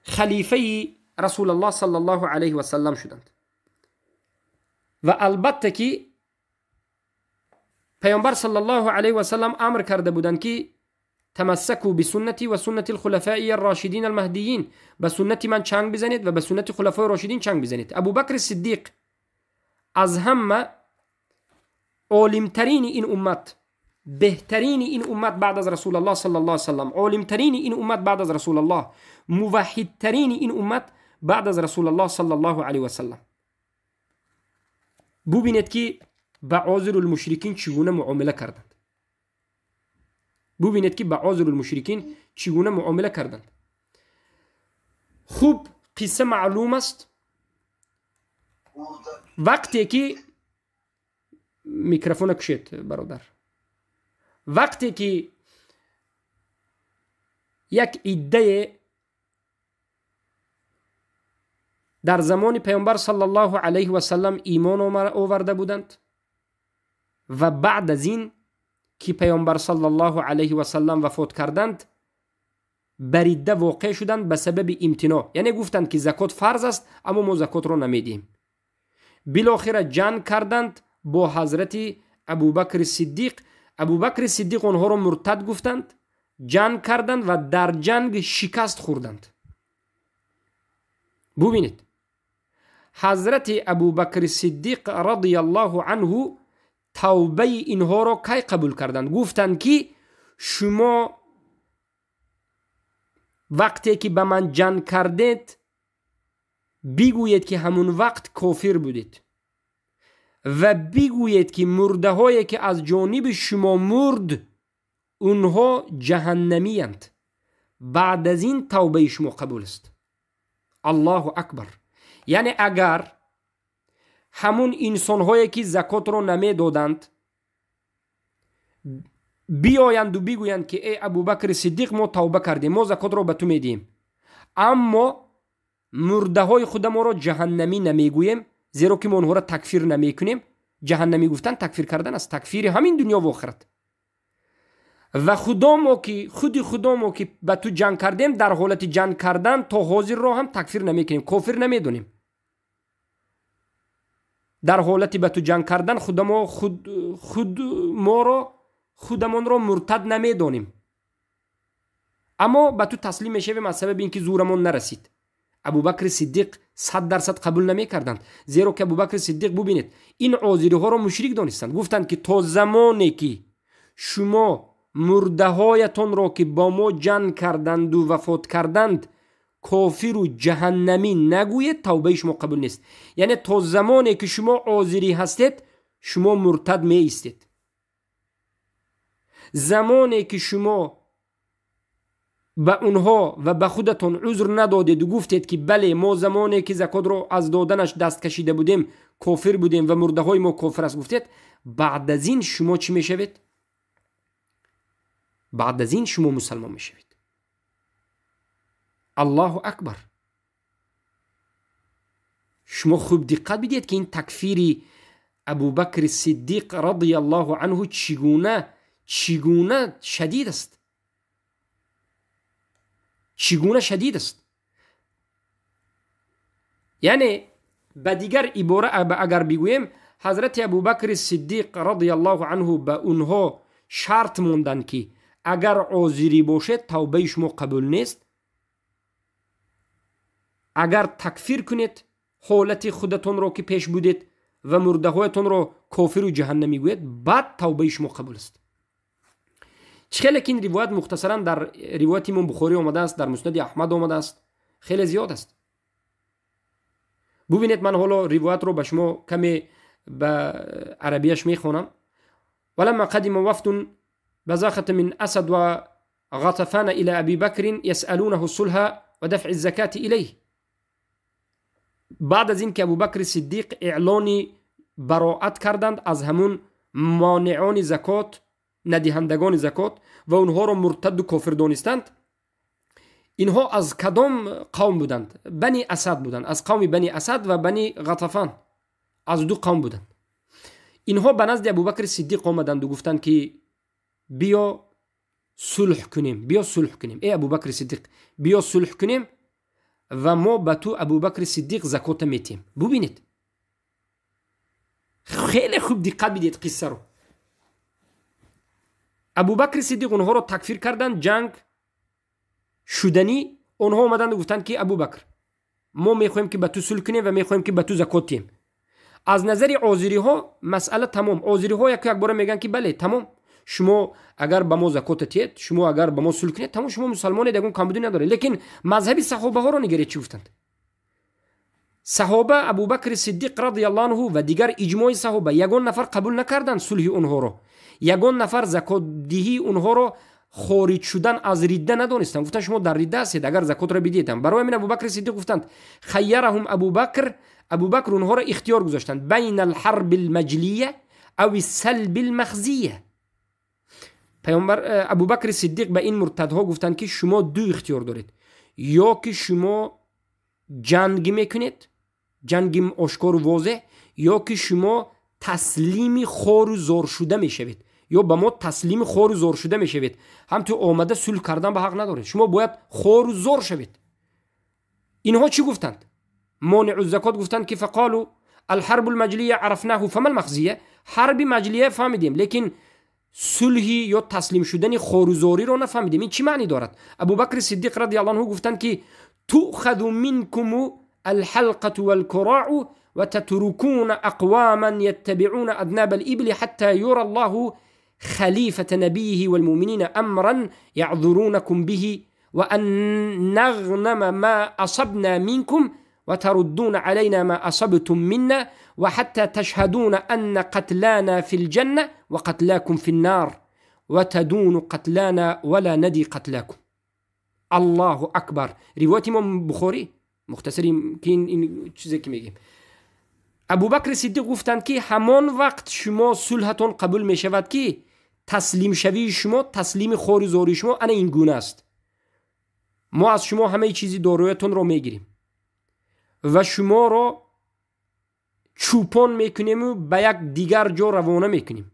خلیفه رسول الله صلی الله علیه و سلم شدند و البته که پیامبر صلی الله علیه و سلم امر کرده بودند که تمسکوا بسنتی و سنت الخلفاء الراشدین المهدیین، به سنت من چنگ بزنید و به سنت خلفای راشدین چنگ بزنید. ابوبکر صدیق از همه عالمترین این امت، بهترین این امت بعد از رسول الله صلی الله علیه و سلم، عالمترین این امت بعد از رسول الله، موحدترین این امت بعد از رسول الله صلی الله علیه و سلم. ببینید که با ازیر المشرکین چگونه معامله کردند. ببینید که با ازیر المشرکین چگونه معامله کردند. خوب قصه معلوم است. وقتی که میکروفون کشید برادر، وقتی که یک عده در زمان پیامبر صلی الله علیه و سلم ایمان آورده بودند و بعد از این که پیامبر صلی الله علیه و سلم وفات کردند بریده واقع شدند به سبب امتناع، یعنی گفتند که زکات فرض است اما ما زکات رو نمیدیم. بالاخره جنگ کردند با حضرت ابوبکر صدیق. ابوبکر صدیق آنها را مرتد گفتند، جنگ کردند و در جنگ شکست خوردند. ببینید حضرت ابوبکر صدیق رضی الله عنه توبه اینها را کی قبول کردند؟ گفتند که شما وقتی که به من جنگ کردید بگویید که همون وقت کافر بودید و بگویید که مرده هایی که از جانب شما مرد اونها جهنمی اند. بعد از این توبه شما قبول است. الله اکبر. یعنی اگر همون انسان هایی که زکات رو نمی دادند بیایند و بگویند که ای ابوبکر صدیق ما توبه کردیم، ما زکات رو به تو میدیم، اما مرده های خود ما رو جهنمی نمیگوییم زیرا که ما اونها را تکفیر نمیکنیم. جهنمی گفتن تکفیر کردن است، تکفیر همین دنیا و آخرت. و خدا ما که به تو جنگ کردیم در حالت جنگ کردن تا حاضر رو هم تکفیر نمیکنیم، کافر نمیدونیم. در حالتی به تو جنگ کردن خودمان رو مرتد نمیدونیم، اما به تو تسلیم میشویم از سبب اینکه زورمون نرسید. ابوبکر صدیق 100% قبول نمیکردند، زیرا که ابوبکر صدیق ببینید این عازری ها را مشرک دانستند. گفتند که تا زمانی که شما مرده هایتان را که با ما جنگ کردند و وفات کردند کافر و جهنمی نگوید، توبه شما قبول نیست. یعنی تا زمانی که شما عازری هستید شما مرتد می ایستید. زمانی که شما به اونها و به خودتون عذر ندادید و گفتید که بله ما زمانی که زکات رو از دادنش دست کشیده بودیم کافر بودیم و مرده های ما کافر است گفتید، بعد از این شما چی میشوید؟ بعد از این شما مسلمان میشوید. الله اکبر. شما خوب دقت بدید که این تکفیر ابوبکر صدیق رضی الله عنه چگونه شدید است. چگونه شدید است. یعنی به دیگر عباره اگر بگویم حضرت ابوبکر صدیق رضی الله عنه به اونها شرط موندن که اگر عازری باشه توبه شما قبول نیست، اگر تکفیر کنید حالت خودتون رو که پیش بودید و مرده هایتون رو کافر و جهنمی گوید بعد توبه شما قبول است. چخیلی که این روایت مختصرا در روایت امام بخاری آمده است، در مسند احمد آمده است، خیلی زیاد است. ببینید من حالا روایت رو به شما کمی به عربیش میخونم. ولما قدم وفد بزاخة من اسد و غطفان الى ابي بكر يسالونه الصلح و دفع الزکاة الیه. بعد از این که ابوبکر صدیق اعلانی براءت کردند از همون مانعان زکات، ندهندگان زکات و اونها را مرتد و کافر دانستند، اینها از کدام قوم بودند؟ بنی اسد بودند، از قوم بنی اسد و بنی غطفان، از دو قوم بودند. اینها به نزد ابوبکر صدیق آمدند و گفتند که بیا صلح کنیم، بیا صلح کنیم. ای ابوبکر صدیق بیا صلح کنیم و ما به تو ابوبکر صدیق زکات میتیم. ببینید خیلی خوب دقت بدید قصه رو. ابوبکر صدیق اونها رو تکفیر کردند، جنگ شدنی اونها اومدند و گفتند که ابوبکر ما میخوایم که به تو صلح کنیم و میخوایم که به تو زکات دیم. از نظر عازری ها مسئله تمام. عازری ها یک بار میگن که بله تمام، شما اگر به ما زکات دید، شما اگر به ما صلح کنید، تمام شما مسلمانید، دیگه کمبودی نداره. لیکن مذهب صحابه ها رو نگرید چی گفتند. صحابه ابوبکر صدیق رضی الله عنه و دیگر اجماع صحابه یگان نفر قبول نکردند صلح اونها رو، یگان نفر زکات دهی اونها رو خارج شدن از ریده ندانستند. گفتند شما در ریده هستید اگر زکات را بدید. برای همین ابوبکر صدیق گفتند خیرهم ابوبکر اونها را اختیار گذاشتند بین الحرب المجلیه او السلب المخزیه. پیامبر ابوبکر صدیق به این مرتدها گفتند که شما دو اختیار دارید، یا که شما جنگ میکنید، جنگ آشکار و واضح، یا که شما تسلیم خوار و زار شده میشوید، یا به ما تسلیم خوار و زار شده میشوید. هم تو آمده صلح کردن به حق ندارید، شما باید خوار و زار شوید. اینها چی گفتند؟ مانع الزکات گفتند که فقالوا الحرب المجلیه عرفناه فما المخزیه. حرب مجلیه فهمیدیم لیکن صلحی یا تسلیم شدن خوارزاری رو نفهمیدیم. این چی معنی دارد؟ ابوبکر صدیق رضی الله عنه گفتند که تؤخذ منکم الحلقه والكراع وتتركون اقواما يتبعون اذناب الابل حتى يرى الله خليفه نبيه والمؤمنين امرا يعذرونكم به وان نغنم ما اصبنا منكم وتردون علينا ما اصبتم منا وحتى تشهدون أن قتلانا في الجنة وقتلاكم في النار وتدون قتلانا ولا ندي قتلاكم. الله أكبر. روایت امام بخاری مختصری که این چیزی که میگیم. ابوبکر صدیق گفتند که همان وقت شما صلحتون قبول میشود که تسلیم شوی شما، تسلیم خوار زاری شما انا این گونه است. ما از شما همه چیزی دارایتون رو میگیریم و شما رو چوپان میکنیم و به یک دیگر جا روانه میکنیم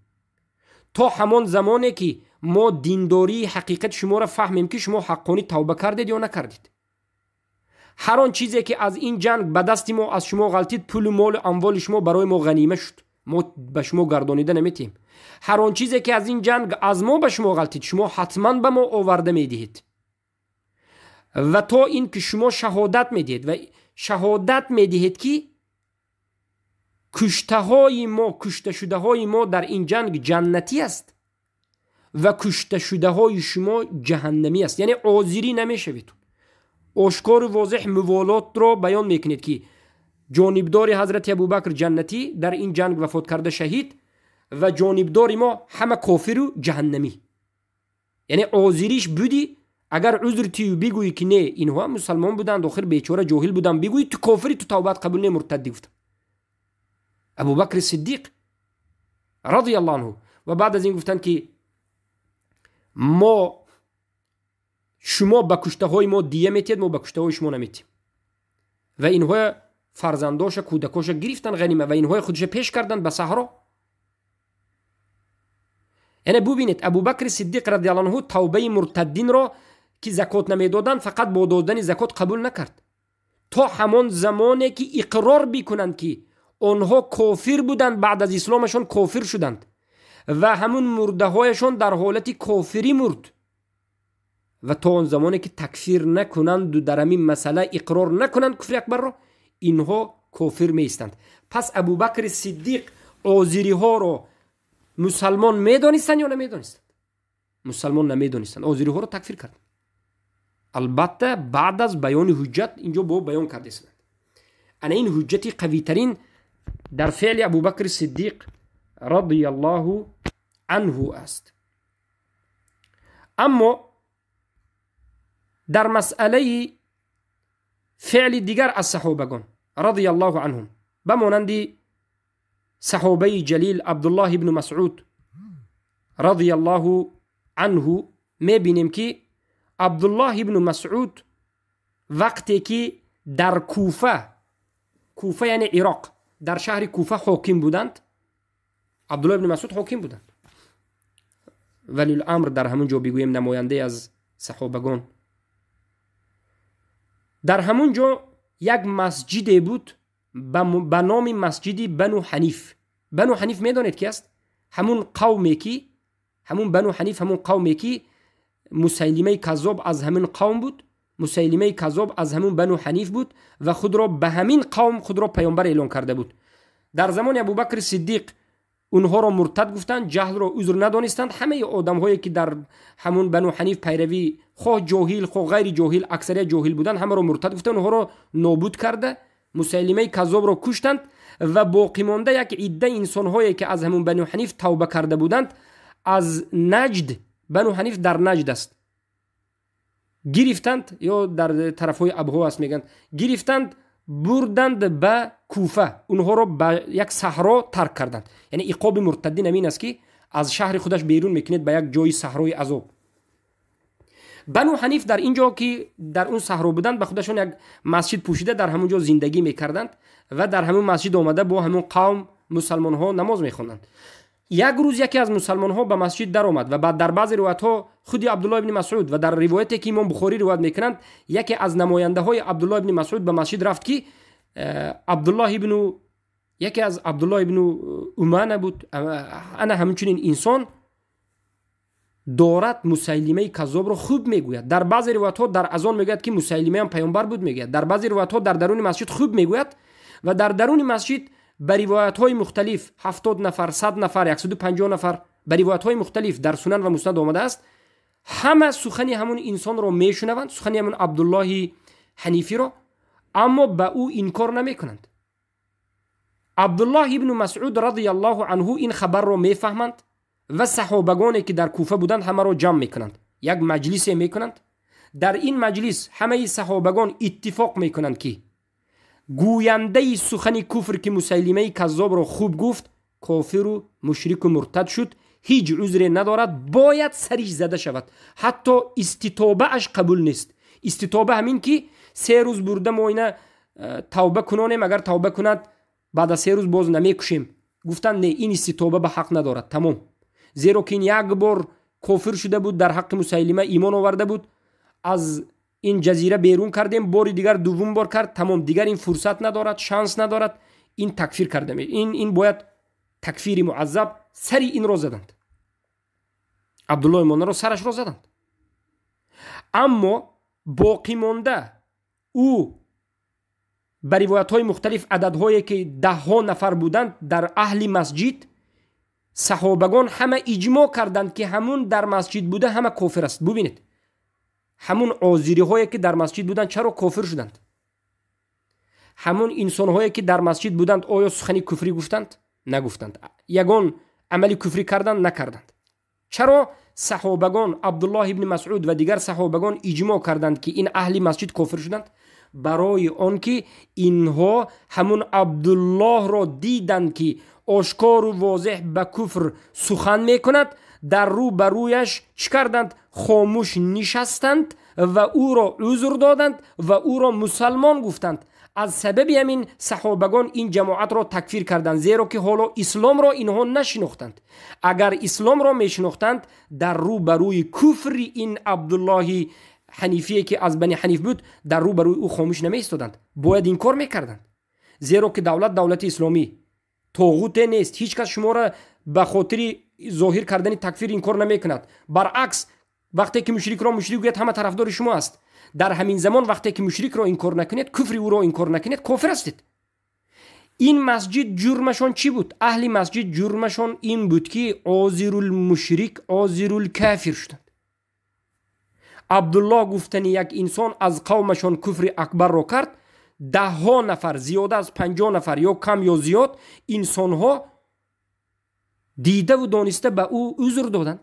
تا همان زمانی که ما دینداری حقیقت شما را فهمیم که شما حقانی توبه کردید یا نکردید. هر آن چیزی که از این جنگ به دست ما از شما غلطید، پول و مال اموال شما برای ما غنیمه شد، ما به شما گردانیده نمیتیم. هر آن چیزی که از این جنگ از ما به شما غلطید، شما حتما به ما آورده میدهید و تا این که شما شهادت میدید و شهادت میدهید که کشته های ما، کشته شده های ما در این جنگ جنتی است و کشته شده های شما جهنمی است. یعنی آزیری نمیشوید. آشکار و واضح موالات را بیان میکنید که جانبدار حضرت ابوبکر جنتی در این جنگ وفات کرده شهید و جانبدار ما همه کافر و جهنمی. یعنی آزیریش بودی اگر عذر تیو بگویی که نه اینها مسلمان بودند آخر بیچاره جاهل بودند بگویی تو کافری، تو توبت قبول نه، مرتدی گفت ابوبکر صدیق رضی الله عنه. و بعد از این گفتند که ما شما به کشته های ما دیه میتید، ما به کشته های شما نمیتیم. و اینها فرزنداش کودکاش گرفتن غنیمه و اینها خودش پیش کردن به صحرا. یعنی ببینید ابوبکر صدیق رضی الله عنه توبه مرتدین را که زکات نمیدادند فقط با دادن زکات قبول نکرد، تا همان زمانی که اقرار بکنند که آنها کافر بودند، بعد از اسلامشون کافر شدند و همون مرده هایشون در حالت کافری مرد، و تا اون زمانی که تکفیر نکنند و در همین مسئله اقرار نکنند کفر اکبر را، اینها کافر میستند. پس ابوبکر صدیق آزیری ها را مسلمان میدانستند یا نمیدانستند؟ مسلمان نمیدانستند، آزیری ها را تکفیر کردند. البته بعد از بیان حجت اینجا با بیان کرده است. انا این حجتی قوی ترین در فعل ابوبکر صدیق رضی الله عنه است. اما در مسئله فعل دیگر از صحابگان رضی الله عنهم بمانند صحابه جلیل عبدالله ابن مسعود رضی الله عنه میبینیم که عبدالله ابن مسعود وقتی که در کوفه یعنی عراق، در شهر کوفه حاکم بودند، عبدالله ابن مسعود حاکم بودند، ولی الامر در همون جا بگویم نماینده از صحابگان. در همون جا یک مسجد بود به نام مسجد بنو حنیف. بنو حنیف میدانید کی است؟ همون قومی که بنو حنیف همون قومی که مسیلمه کذاب از همین قوم بود، مسیلمه کذاب از همون بنو حنیف بود و خود را به همین قوم خود را پیامبر اعلان کرده بود. در زمان ابوبکر صدیق اونها را مرتد گفتند، جهل را عذر ندانستند. همه آدم هایی که در همون بنو حنیف پیروی، خواه جاهل خواه غیر جاهل، اکثریت جاهل بودند، همه را مرتد گفتند، اونها را نابود کرده، مسیلمه کذاب را کشتند و باقی مانده یک عده انسان هایی که از همون بنو حنیف توبه کرده بودند از نجد، بنو حنیف در نجد است، گرفتند، یا در طرف های ابها است میگن، گرفتند بردند به کوفه، اونها را به یک صحرا ترک کردند. یعنی عقاب مرتدین امین است که از شهر خودش بیرون میکنید به یک جای صحرای عذاب. بنو حنیف در اینجا که در اون صحرا بودند به خودشون یک مسجد پوشیده در همون جا زندگی میکردند و در همون مسجد آمده با همون قوم مسلمان ها نماز میخوندند. یک روز یکی از مسلمان ها به مسجد در آمد و بعد در بعضی روایت ها خودی عبدالله ابن مسعود و در روایتی که امام بخاری روایت میکنند یکی از نماینده های عبدالله ابن مسعود به مسجد رفت که یکی از عبدالله ابن امانه بود، انا همچنین انسان دارد مسیلمه کذاب رو خوب میگوید. در بعضی روایت ها در اذان میگوید که مسیلمه هم پیامبر بود میگوید، در بعضی روایت ها در درون مسجد خوب میگوید و در درون مسجد به روایت های مختلف 70 نفر 100 نفر 150 نفر به روایت های مختلف در سنن و مسند آمده است، همه سخنی همون انسان رو میشنوند، سخنی همون عبدالله حنیفی رو، اما به او انکار نمیکنند. عبدالله ابن مسعود رضی الله عنه این خبر رو میفهمند و صحابگانی که در کوفه بودند همه رو جمع میکنند، یک مجلس میکنند. در این مجلس همه صحابگان اتفاق میکنند که گوینده سخن کفر که مسیلمه کذاب رو خوب گفت کافر و مشرک و مرتد شد، هیچ عذری ندارد، باید سرش زده شود، حتی استتابه اش قبول نیست. استتابه همین که 3 روز برده ما اینا توبه کنانیم، اگر توبه کند بعد از 3 روز باز نمیکشیم. گفتن نه، این استتابه به حق ندارد، تمام، زیرا که این یک بار کافر شده بود، در حق مسیلمه ایمان آورده بود، از این جزیره بیرون کردیم، باری دیگر دوم بار کرد، تمام، دیگر این فرصت ندارد، شانس ندارد، این تکفیر کرده می، این باید تکفیر معذب. سری این رو زدند، عبدالله ایمان رو سرش رو زدند. اما باقی مانده او بر روایت‌های مختلف عددهایی که 10 نفر بودند در اهل مسجد، صحابگان همه اجماع کردند که همون در مسجد بوده همه کافر است. ببینید همون ازیری هایی که در مسجد بودند چرا کافر شدند؟ همون انسان هایی که در مسجد بودند آیا سخنی کفری گفتند؟ نگفتند. یگان عملی کفری کردند؟ نکردند. چرا صحابگان عبدالله ابن مسعود و دیگر صحابگان اجماع کردند که این اهل مسجد کافر شدند؟ برای آنکه اینها همون عبدالله را دیدند که آشکار و واضح به کفر سخن میکند، در رو برویش چی کردند؟ خاموش نشستند و او را عذر دادند و او را مسلمان گفتند. از سبب همین صحابگان این جماعت را تکفیر کردند، زیرا که حالا اسلام را اینها نشناختند. اگر اسلام را میشناختند در رو بروی کفر این عبدالله حنیفی که از بنی حنیف بود در رو بروی او خاموش نمی ایستادند، باید این کار میکردند. زیرا که دولت اسلامی طاغوت نیست، هیچ کس شما را به خاطر ظاهر کردن تکفیر این کار نمیکند. برعکس وقتی که مشرک را مشرک گوید همه طرفدار شما است. در همین زمان وقتی که مشرک را این کار نکنید، کفر او را این کار نکنید، کافر هستید. این مسجد جرمشان چی بود؟ اهل مسجد جرمشان این بود که ازیری مشرک ازیری کافر شدند. عبدالله گفتن یک انسان از قومشان کفر اکبر را کرد، 10 نفر زیاده از 50 نفر یا کم یا زیاد انسان ها دیده و دانسته به او عذر دادند.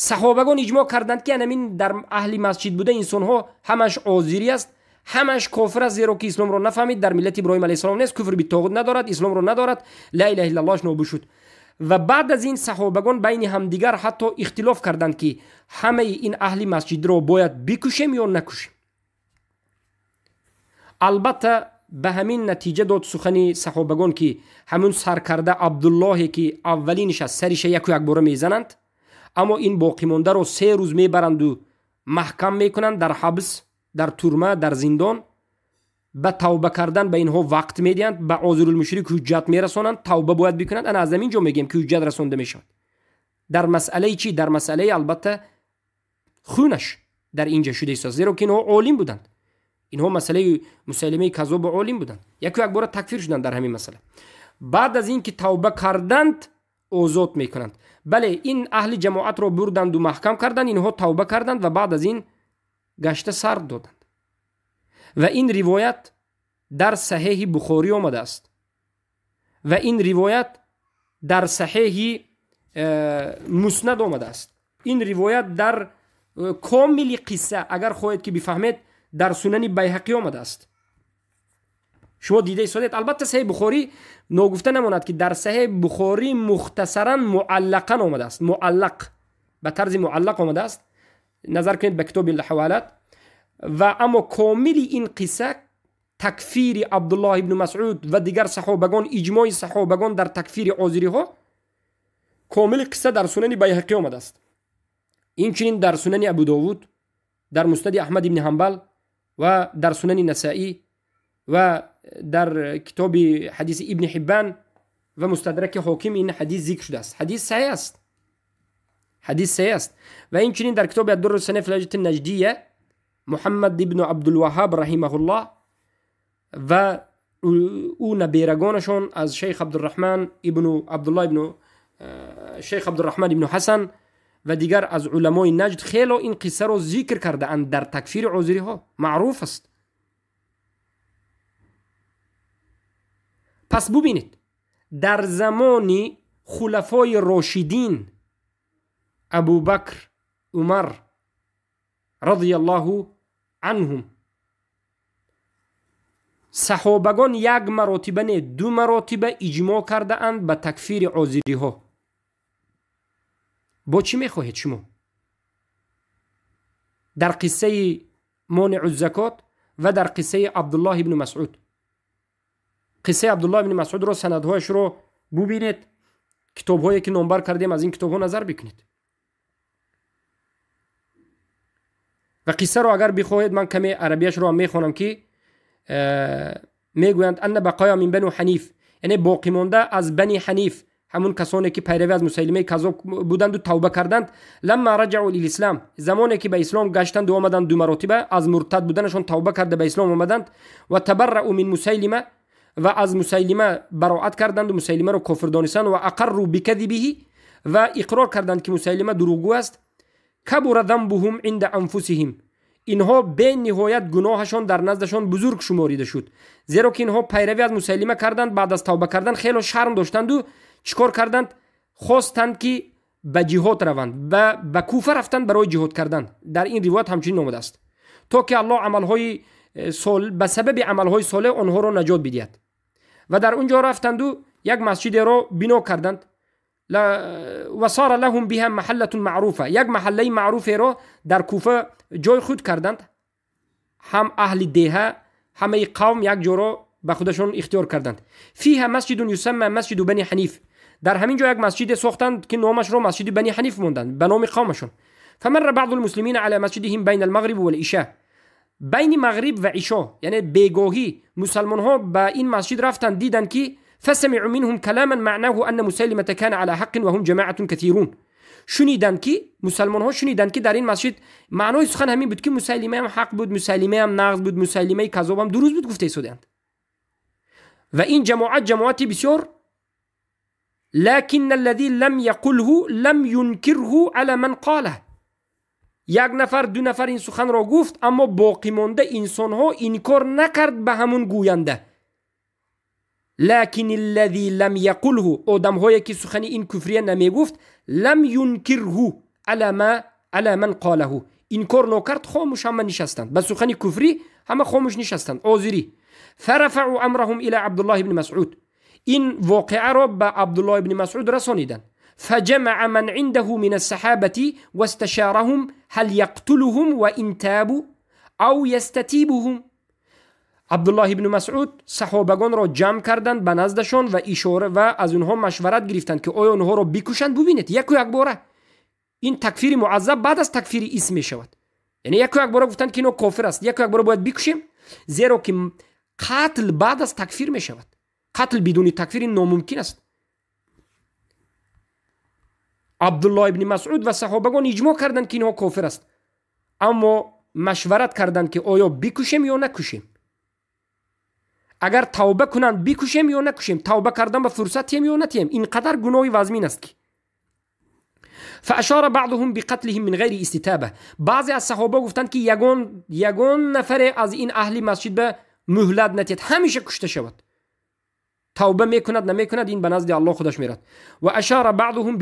صحابگان اجماع کردند که همین در اهل مسجد بوده انسان ها همش ازیری است، همش کافر است، زیرا که اسلام را نفهمید، در ملت ابراهیم علیه السلام نیست، کفر به طاغوت ندارد، اسلام را ندارد، لا اله الا الله نوبه شد. و بعد از این صحابگان بین همدیگر حتی اختلاف کردند که همه این اهل مسجد را باید بکشیم یا نکشیم. البته به همین نتیجه داد سخن صحابگان که همون سرکرده عبدالله که اولینش از سرش یک باره میزنند، اما این باقی مانده را 3 روز میبرند و محکم میکنند، در حبس، در تورمه، در زندان. به توبه کردن به اینها وقت میدهند، به ازیری مشرک حجت میرسانند، توبه باید بکنند. انا از همین جا میگم که حجت رسانده میشود. در مسئله چی؟ در مسئله البته خونش در اینجا شده است، زیرا که اینها عالم بودند. اینها مسئله مسلمه کذاب و عالم بودند، یک بار تکفیر شدند در همین مسئله. بعد از این که توبه کردند آزاد میکنند. بله این اهل جماعت را بردند و محکم کردند، اینها توبه کردند و بعد از این گشته سر دادند. و این روایت در صحیح بخاری آمده است و این روایت در صحیح مسند آمده است. این روایت در کامل قصه اگر خواهید که بفهمید در سنن بیهقی آمده است. شما دیده سادت. البته صحیح بخاری نگفته نماند که در صحیح بخاری مختصرا معلقا آمده است، معلق به طرز معلق آمده است، نظر کنید به کتاب الحوالات. و اما کامل این قصه تکفیر عبدالله ابن مسعود و دیگر صحابگان، اجماع صحابگان در تکفیر ازیری ها، کامل قصه در سنن بیهقی آمده است. این چنین در سنن ابو داود، در مسند احمد ابن حنبل و در سنن نسائی و در کتاب حدیث ابن حبان و مستدرک حاکم این حدیث ذکر شده است. حدیث صحیح است، حدیث صحیح است. و این چنین در کتاب الدر السنه فی اللجنه النجدیه محمد ابن عبدالوهاب رحمه الله و او نبیرگانشان از شیخ عبدالرحمن ابن عبدالله ابن شیخ عبدالرحمن ابن حسن و دیگر از علمای نجد خیلی این قصه رو ذکر کرده اند در تکفیر ازیری ها، معروف است. پس ببینید در زمان خلفای راشدین ابوبکر، عمر رضی الله عنهم، صحابگان یک مراتبه نه 2 مراتبه اجماع کرده اند به تکفیر ازیری ها. با چی میخواهید شما؟ در قصه مانع الزکات و در قصه عبدالله ابن مسعود. قصه عبدالله ابن مسعود رو سندهایش رو ببینید، کتابهایی که نامبر کردیم از این کتابها نظر بکنید. و قصه رو اگر بخواهید من کمی عربیش رو هم میخوانم که میگویند ان بقایا من بنو حنیف، یعنی باقی مانده از بنی حنیف همون کسانی که پیروی از مسیلمه کذاب بودند و توبه کردند، لما رجعوا الاسلام، زمانی که به اسلام گشتند و آمدند دو مرتبه از مرتد بودنشون توبه کرده به اسلام آمدند، و تبرؤوا من مسیلمه، و از مسیلمه براءت کردند و مسیلمه رو کافر دانستند، و اقروا بکذبه، و اقرار کردند که مسیلمه دروغگو است. کبر ذنبهم عند انفسهم، اینها به نهایت گناهشان در نزدشان بزرگ شماریده شد، زیرا که اینها پیروی از مسیلمه کردند، بعد از توبه کردن خیلی شرم داشتند و چیکار کردند؟ خواستند که به جهاد روند و به کوفه رفتند برای جهاد کردن. در این روایت همچنین آمده است تا که الله عملهای صالح به سبب عملهای صالح آنها را نجات بدهد. و در اونجا رفتند و یک مسجد را بنا کردند و صار لهم بها محله معروفه، یک محله معروفه را در کوفه جای خود کردند. هم اهل دیه همه قوم یک جا را به خودشون اختیار کردند. فیها مسجد یسمى مسجد بنی حنیف، در همین جا یک مسجد ساختند که نامش را مسجد بنی حنیف موندند به نام قومشون. فمر بعض المسلمین علی مسجدهم بین المغرب والعشاء، بین مغرب و عشاء یعنی بیگاهی مسلمان ها به این مسجد رفتند، دیدند که فسمعوا منهم کلاما معناه ان مسیلمه کان علی حق و هم جماعه کثیرون، شنیدند که مسلمان ها شنیدند که در این مسجد معنای سخن همین بود که مسیلمه هم حق بود، مسیلمه هم نقض بود، مسیلمه کذاب هم دروغ بود گفته ایستادند. و این جماعت بسیار، لكن الذي لم يقله لم ينكره على من قاله، یک نفر دو نفر این سخن را گفت اما باقی مانده انسان ها انکار نکرد به همون گوینده. لكن الذي لم يقله، آدم هایی که سخن این کفریه نمی گفت، لم ينكره على من قاله، انکار نکرد، خاموش هم نشستند به سخن کفری، همه خاموش نشستند. آزیری فرفعوا امرهم الى عبد الله بن مسعود، این واقعه را به عبدالله بن مسعود رسانیدند. فجمع من عنده من الصحابه واستشارهم هل يقتلهم وان تابوا او يستتيبهم. عبدالله بن مسعود صحابگان را جمع کردند به نزدشان و اشاره و از اونها مشورت گرفتند که آیا اونها را بکشند. ببینید یک باره این تکفیر معذب بعد از تکفیر اسم می شود، یعنی یک باره گفتند که اینو کافر است، یک باره باید بکشیم، زیرا که قتل بعد از تکفیر می شود، قتل بدون تکفیر ناممکن است. عبدالله ابن مسعود و صحابگان اجماع کردند که اینها کافر است، اما مشورت کردند که آیا بکشیم یا نکشیم، اگر توبه کنند بکشیم یا نکشیم، توبه کردن به فرصت تیم یا نتیم، اینقدر گناهی وزمین است که. فاشار بعضهم بقتلهم من غیر استتابه، بعضی از صحابه گفتند که یگان نفر از این اهل مسجد به مهلت نتید، همیشه کشته شود، توبه میکند نمیکند این به نزد الله خودش میرد. و اشار بعضهم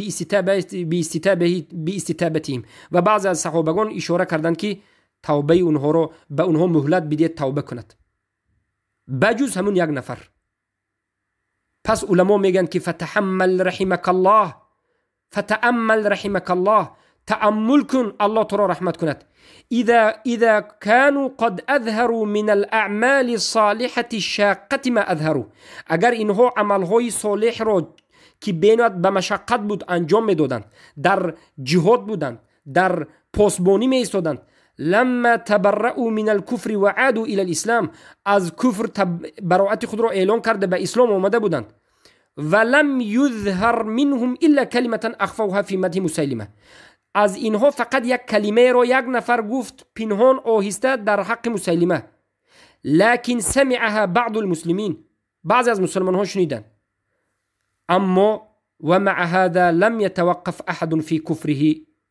باستتابتهم، و بعضی از صحابگان اشاره کردند که توبه اونها رو به اونها مهلت بدید توبه کند، بجز همون یک نفر. پس علما میگن که فتحمل رحمك الله، فتأمل رحمك الله، تأمل کن الله تو را رحمت کند. اذا كانوا قد اظهروا من الاعمال الصالحه الشاقه ما اظهروا، اگر اینها عملهای صالح را که بینات به مشقت بود انجام میدادند، در جهاد بودند، در پاسبانی می ایستادند، لما تبرؤوا من الكفر وعادوا الى الاسلام، از کفر براءت خود را اعلان کرده به اسلام آمده بودند. ولم يظهر منهم الا كلمه اخفوها في مدح مسيلمه، از اینها فقط یک کلمه را یک نفر گفت پنهان آهسته در حق مسیلمه، لكن سمعها بعض المسلمین، بعضی از مسلمان ها شنیدن، اما ومع هذا لم يتوقف احد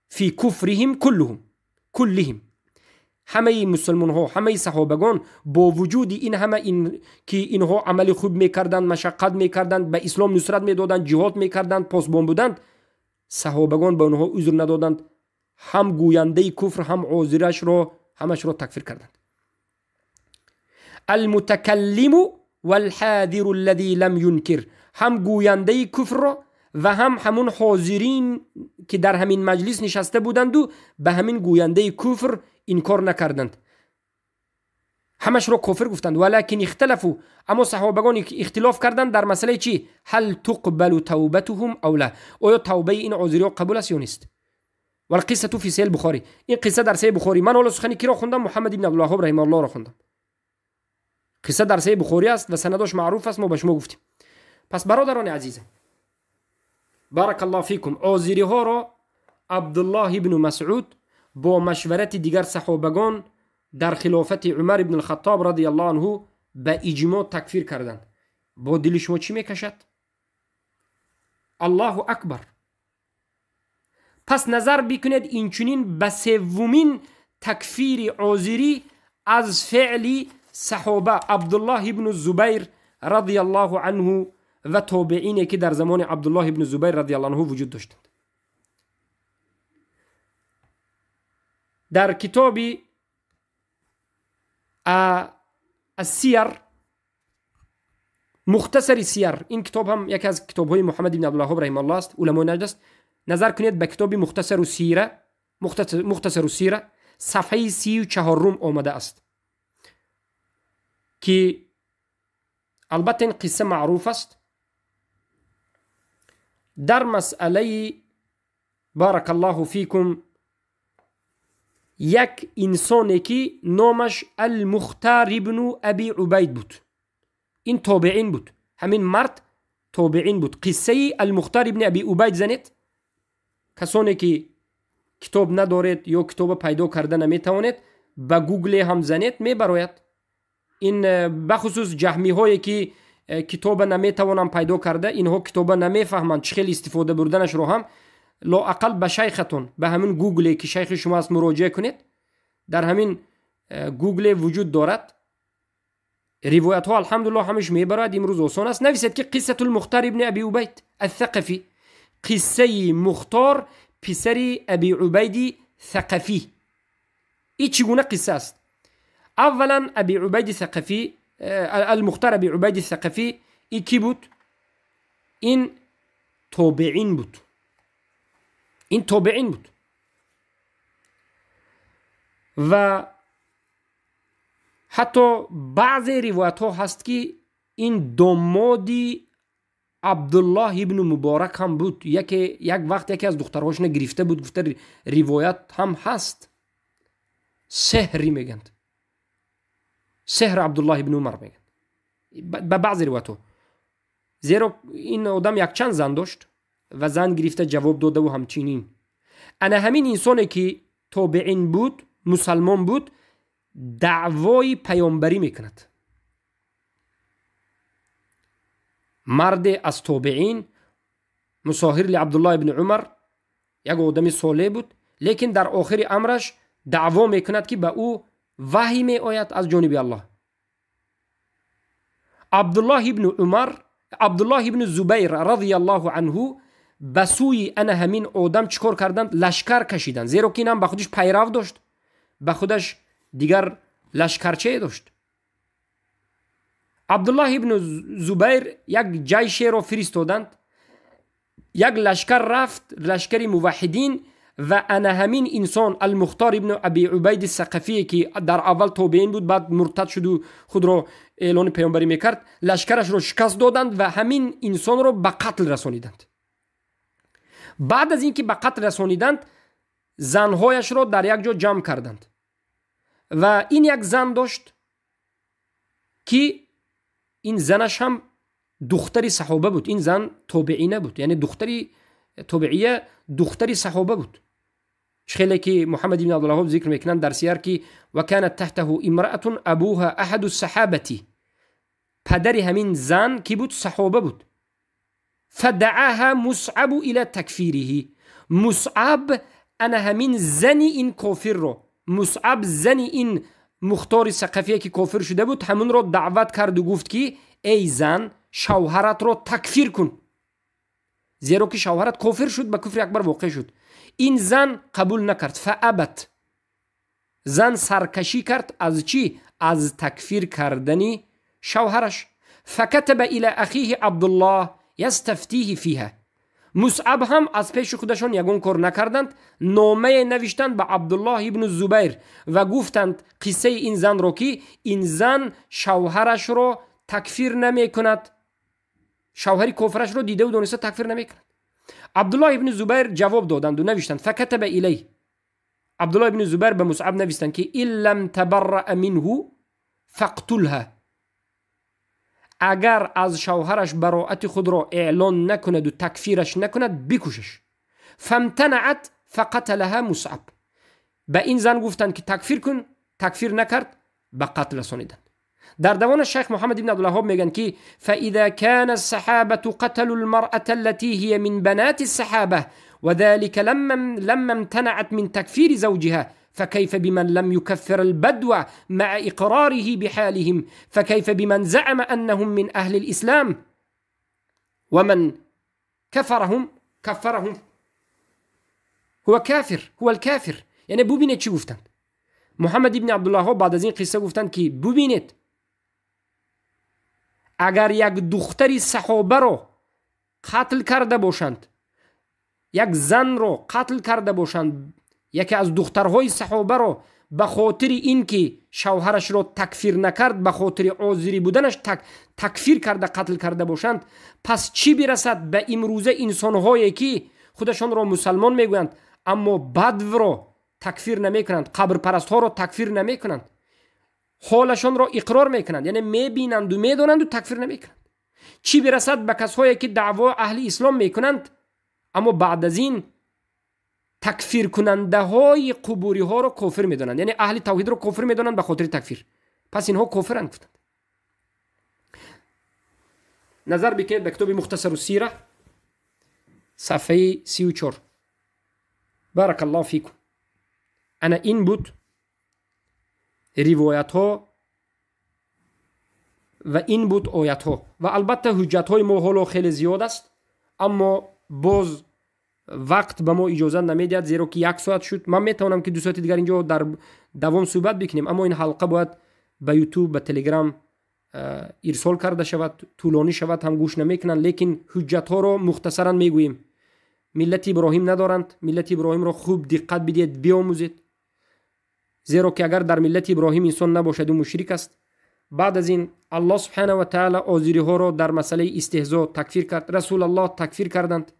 في كفرهم كلهم، همه مسلمان ها، همه صحابگان با وجود این همه که اینها عمل خوب میکردند، مشقت میکردند، به اسلام نصرت میدادند، جهاد میکردند، پاسبان بودند، صحابگان به اونها عذر ندادند، هم گوینده کفر هم عذرش را همش را تکفیر کردند. المتکلم والحاضر الذي لم ينكر، هم گوینده کفر را و هم همون حاضرین که در همین مجلس نشسته بودند و به همین گوینده کفر انکار نکردند، همش را کافر گفتند. ولکن اختلفوا، اما صحابگان اختلاف کردند در مسئله چی؟ هل تقبل توبتهم او لا، آیا توبه این عذری قبول است یا نیست؟ والقصه فی صحیح البخاری، این قصه در صحیح بخاری، من اول سخنی کی را خوندم؟ محمد بن عبدالوهاب رحمه الله را خوندم. قصه در صحیح بخاری است و سندش معروف است، ما به شما گفتیم. پس برادران عزیز، بارك الله فيكم آزیری ها را عبدالله ابن مسعود با مشورت دیگر صحابگان در خلافت عمر ابن الخطاب رضی الله عنه به اجماع تکفیر کردند. با دل شما چی میکشد؟ الله اکبر. پس نظر بکنید اینچنین به سومین تکفیر آزیری از فعل صحابه عبدالله ابن الزبیر رضی الله عنه و تابعینی که در زمان عبدالله ابن الزبیر رضی الله عنه وجود داشتند. در کتاب السیر، مختصر سیر، این کتاب هم یکی از کتاب های محمد بن عبدالوهاب رحمه الله است، علمای نجد است. نظر کنید به کتاب مختصر السیره صفحه 34 آمده است که البته این قصه معروف است. در مسئله بارك الله فيكم یک انسانی که نامش المختار ابن ابی عبید بود، این تابعین بود، همین مرد تابعین بود. قصه المختار ابن ابی عبید زنید. کسانی که کتاب ندارید یا کتاب پیدا کرده نمیتوانید به گوگل هم زنید میبراید. این بخصوص جهمی هایی که کتاب نمیتوانم پیدا کرده، اینها کتاب نمیفهمند چه خیلی استفاده بردنش رو هم لااقل به شیختون، به همین گوگلی که شیخ شما است مراجعه کنید. در همین گوگل وجود دارد روایت ها، الحمدلله همش میبرد. امروز آسان است. نویسید که قصه المختار ابن ابی عبید الثقفی، قصه مختار پسر ابی عبید ثقفی. این چگونه قصه است؟ اولا ابی عبید ثقفی، المختار ابی عبید ثقفی، این کی بود؟ این تابعین بود. این تابعین بود و حتی بعضی روایت ها هست که این دامادی عبدالله ابن مبارک هم بود. یک وقت یکی از دخترهاش گرفته بود، گفته روایت هم هست سحری میگند، سحر عبدالله ابن عمر میگند به بعضی روایت ها. زیرا این آدم یک چند زن داشت و زن گرفته جواب داده و همچنین. انا همین انسانی که تابعین بود، مسلمان بود، دعوای پیامبری میکند. مرد از تابعین مصاهر لعبدالله ابن عمر، یک آدم صالح بود، لیکن در آخر امرش دعوا میکند که به او وحی می آید از جانب الله. عبدالله ابن زبیر رضی الله عنه به سوی انا همین آدم چیکار کردند؟ لشکر کشیدند. زیرا که اینم به خودش پیرو داشت، به خودش دیگر لشکرچه داشت. عبدالله ابن زبیر یک جیش را فرستادند، یک لشکر رفت، لشکر موحدین، و انا همین انسان المختار ابن ابی عبید الثقفی که در اول تابعین بود، بعد مرتد شد و خود را اعلان پیامبری میکرد، لشکرش را شکست دادند و همین انسان را به قتل رسانیدند. بعد از اینکه به قتل رسانیدند، زنهایش را در یک جا جمع کردند و این یک زن داشت که این زنش هم دختری صحابه بود. این زن تابعینه بود، یعنی دختری تابعیه، دختری صحابه بود. خیلی که محمد بن عبدالوهاب ذکر میکنند در سیر که و کانت تحته امرأة ابوها احد الصحابه، پدر همین زن کی بود؟ صحابه بود. فدعاها مصعب الى تکفیره. مصعب انا همین زنی این کافر رو، مصعب زنی این مختار ثقفی که کافر شده بود، همون رو دعوت کرد و گفت که ای زن، شوهرت رو تکفیر کن، زیرا که شوهرت کافر شد، به کفر اکبر واقع شد. این زن قبول نکرد، فابت، زن سرکشی کرد از چی؟ از تکفیر کردنی شوهرش. فکتب الى اخیه عبدالله یستفتیه فیها. مصعب هم از پیش خودشان یگون کار نکردند، نامه نوشتند به عبدالله ابن زبیر و گفتند قصه این زن رو که این زن شوهرش رو تکفیر نمی کند، شوهری کافرش رو دیده و دونسته تکفیر نمی کند. عبدالله ابن زبیر جواب دادند و نوشتند فکتب الیه. عبدالله ابن زبیر به مصعب نوشتند که ان لم تبرأ منه فاقتلها، اگر از شوهرش براءت خود را اعلان نکند و تکفیرش نکند بکشش. فامتنعت فقتلها مصعب. به این زن گفتند که تکفیر کن، تکفیر نکرد، به قتل رسانیدند. در دوران شیخ محمد ابن عبدالوهاب میگن که فاذا كان الصحابه قتلوا المرأة التي هي من بنات الصحابه وذلك لما امتنعت من تكفير زوجها فكيف بمن لم يكفر البدو مع إقراره بحالهم فكيف بمن زعم أنهم من أهل الإسلام ومن كفرهم هو كافر، هو الكافر. یعنی ببینید چی گفتند. محمد ابن عبدالله بعد از این قصه گفتند که ببینید اگر یک دختری صحابه رو قتل کرده باشند، یک زن رو قتل کرده باشند، یکی از دخترهای صحابه رو به خاطر اینکه شوهرش رو تکفیر نکرد، به خاطر عذری بودنش تکفیر کرده، قتل کرده باشند، پس چی برسد به امروزه انسانهایی که خودشان رو مسلمان میگویند اما بدو رو تکفیر نمیکنند، قبر پرست ها رو تکفیر نمیکنند، حالشان را اقرار میکنند، یعنی میبینند و میدانند و تکفیر نمیکنند. چی برسد به کسایی که دعوا اهل اسلام میکنند اما بعد از این تکفیر کننده های قبوری ها رو کافر میدانند، یعنی اهل توحید رو کافر میدانند به خاطر تکفیر. پس اینها کافرند گفتند. نظر بکنید به کتاب مختصر السیره صفحه 34. بارك الله فيكم. انا این بود روایت ها و این بود آیت ها و البته حجت های ما حالا خیلی زیاد است اما باز وقت به ما اجازه نمیدهد زیرا که 1 ساعت شد. من میتونم که 2 ساعت دیگر اینجا در دوام صحبت بکنیم اما این حلقه باید به یوتیوب به تلگرام ارسال کرده شود، طولانی شود هم گوش نمیکنن، لیکن حجت ها رو مختصرا میگوییم. ملت ابراهیم ندارند، ملت ابراهیم را خوب دقت بدید بیاموزید، زیرا که اگر در ملت ابراهیم انسان نباشد و مشرک است. بعد از این الله سبحانه و تعالی ازیری ها را در مسئله استهزاء تکفیر کرد، رسول الله تکفیر کردند.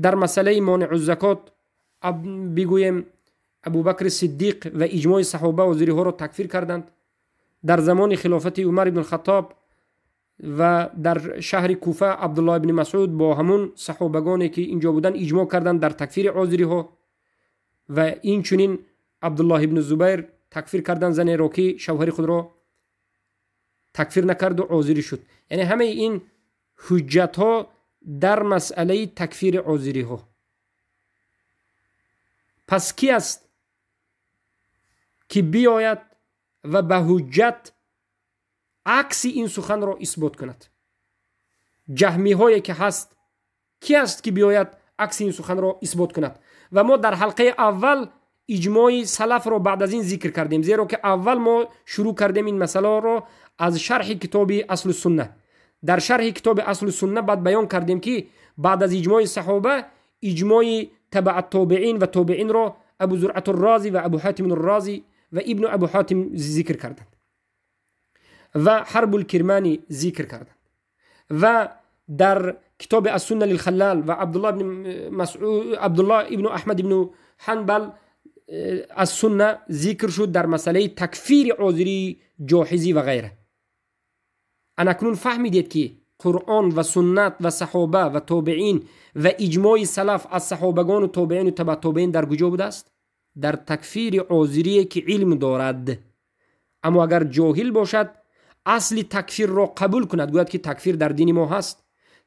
در مسئله مانع الزکات بگویم ابوبکر صدیق و اجماع صحابه ازیری ها را تکفیر کردند. در زمان خلافت عمر بن الخطاب و در شهر کوفه عبدالله ابن مسعود با همون صحابگانی که اینجا بودن اجماع کردند در تکفیر ازیری ها و این چنین عبدالله ابن زبیر تکفیر کردن زن را که شوهر خود را تکفیر نکرد و ازیری شد. یعنی همه این حجت ها در مسئله تکفیر ازیری ها. پس کی است که بیاید و به حجت عکس این سخن را اثبات کند؟ جهمی هایی که هست کی است که بیاید عکس این سخن را اثبات کند؟ و ما در حلقه اول اجماع سلف را بعد از این ذکر کردیم، زیرا که اول ما شروع کردیم این مسئله را از شرح کتاب اصل السنه. در شرح کتاب اصل السنه بعد بیان کردیم که بعد از اجماع صحابه اجماع تبع التابعین و تابعین را ابو زرعة الرازی و ابو حاتم الرازی و ابن ابو حاتم ذکر کردند و حرب الکرمانی ذکر کردند و در کتاب السنه للخلال و عبدالله ابن احمد ابن حنبل از سنه ذکر شد در مسئله تکفیر ازیری، جاحظی و غیره. اکنون فهمیدید که قرآن و سنت و صحابه و تابعین و اجماع سلف از صحابگان و تابعین و تبع تابعین در کجا بوده است؟ در تکفیر ازیری که علم دارد. اما اگر جاهل باشد اصل تکفیر را قبول کند، گوید که تکفیر در دین ما هست،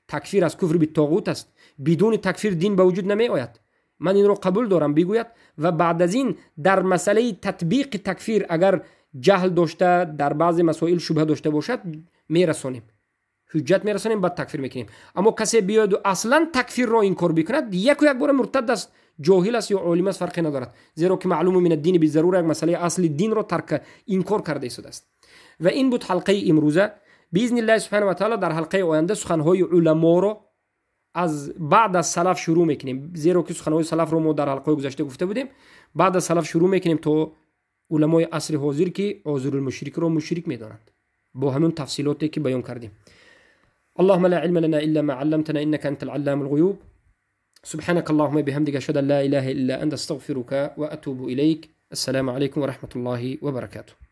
تکفیر از کفر بالطاغوت است، بدون تکفیر دین به وجود نمی آید، من این رو قبول دارم بگوید و بعد از این در مسئله تطبیق تکفیر اگر جهل داشته، در بعض مسائل شبهه داشته باشد میرسانیم، حجت میرسانیم، بعد تکفیر میکنیم. اما کسی بیاد و اصلا تکفیر را انکار بکند یک بار مرتد است، جاهل است یا عالم است، فرقی ندارد، زیرا که معلوم من الدین بالضروره یک مسئله اصل دین را ترک انکار کرده شده است. و این بود حلقه امروزه. باذن الله سبحانه و تعالی در حلقه آینده سخنهای علما را از بعد از سلف شروع میکنیم، زیرا که سخنهای سلف رو ما در حلقه گذشته گفته بودیم. بعد از سلف شروع میکنیم تا علمای عصر حاضر که ازیری مشرک رو مشرک میدانند با همون تفصیلاتی که بیان کردیم. اللهم لا علم لنا الا ما علمتنا انك انت العلام الغيوب. سبحانك اللهم بحمدك اشهد ان لا اله الا انت استغفرك واتوب اليك. السلام عليكم ورحمه الله وبركاته.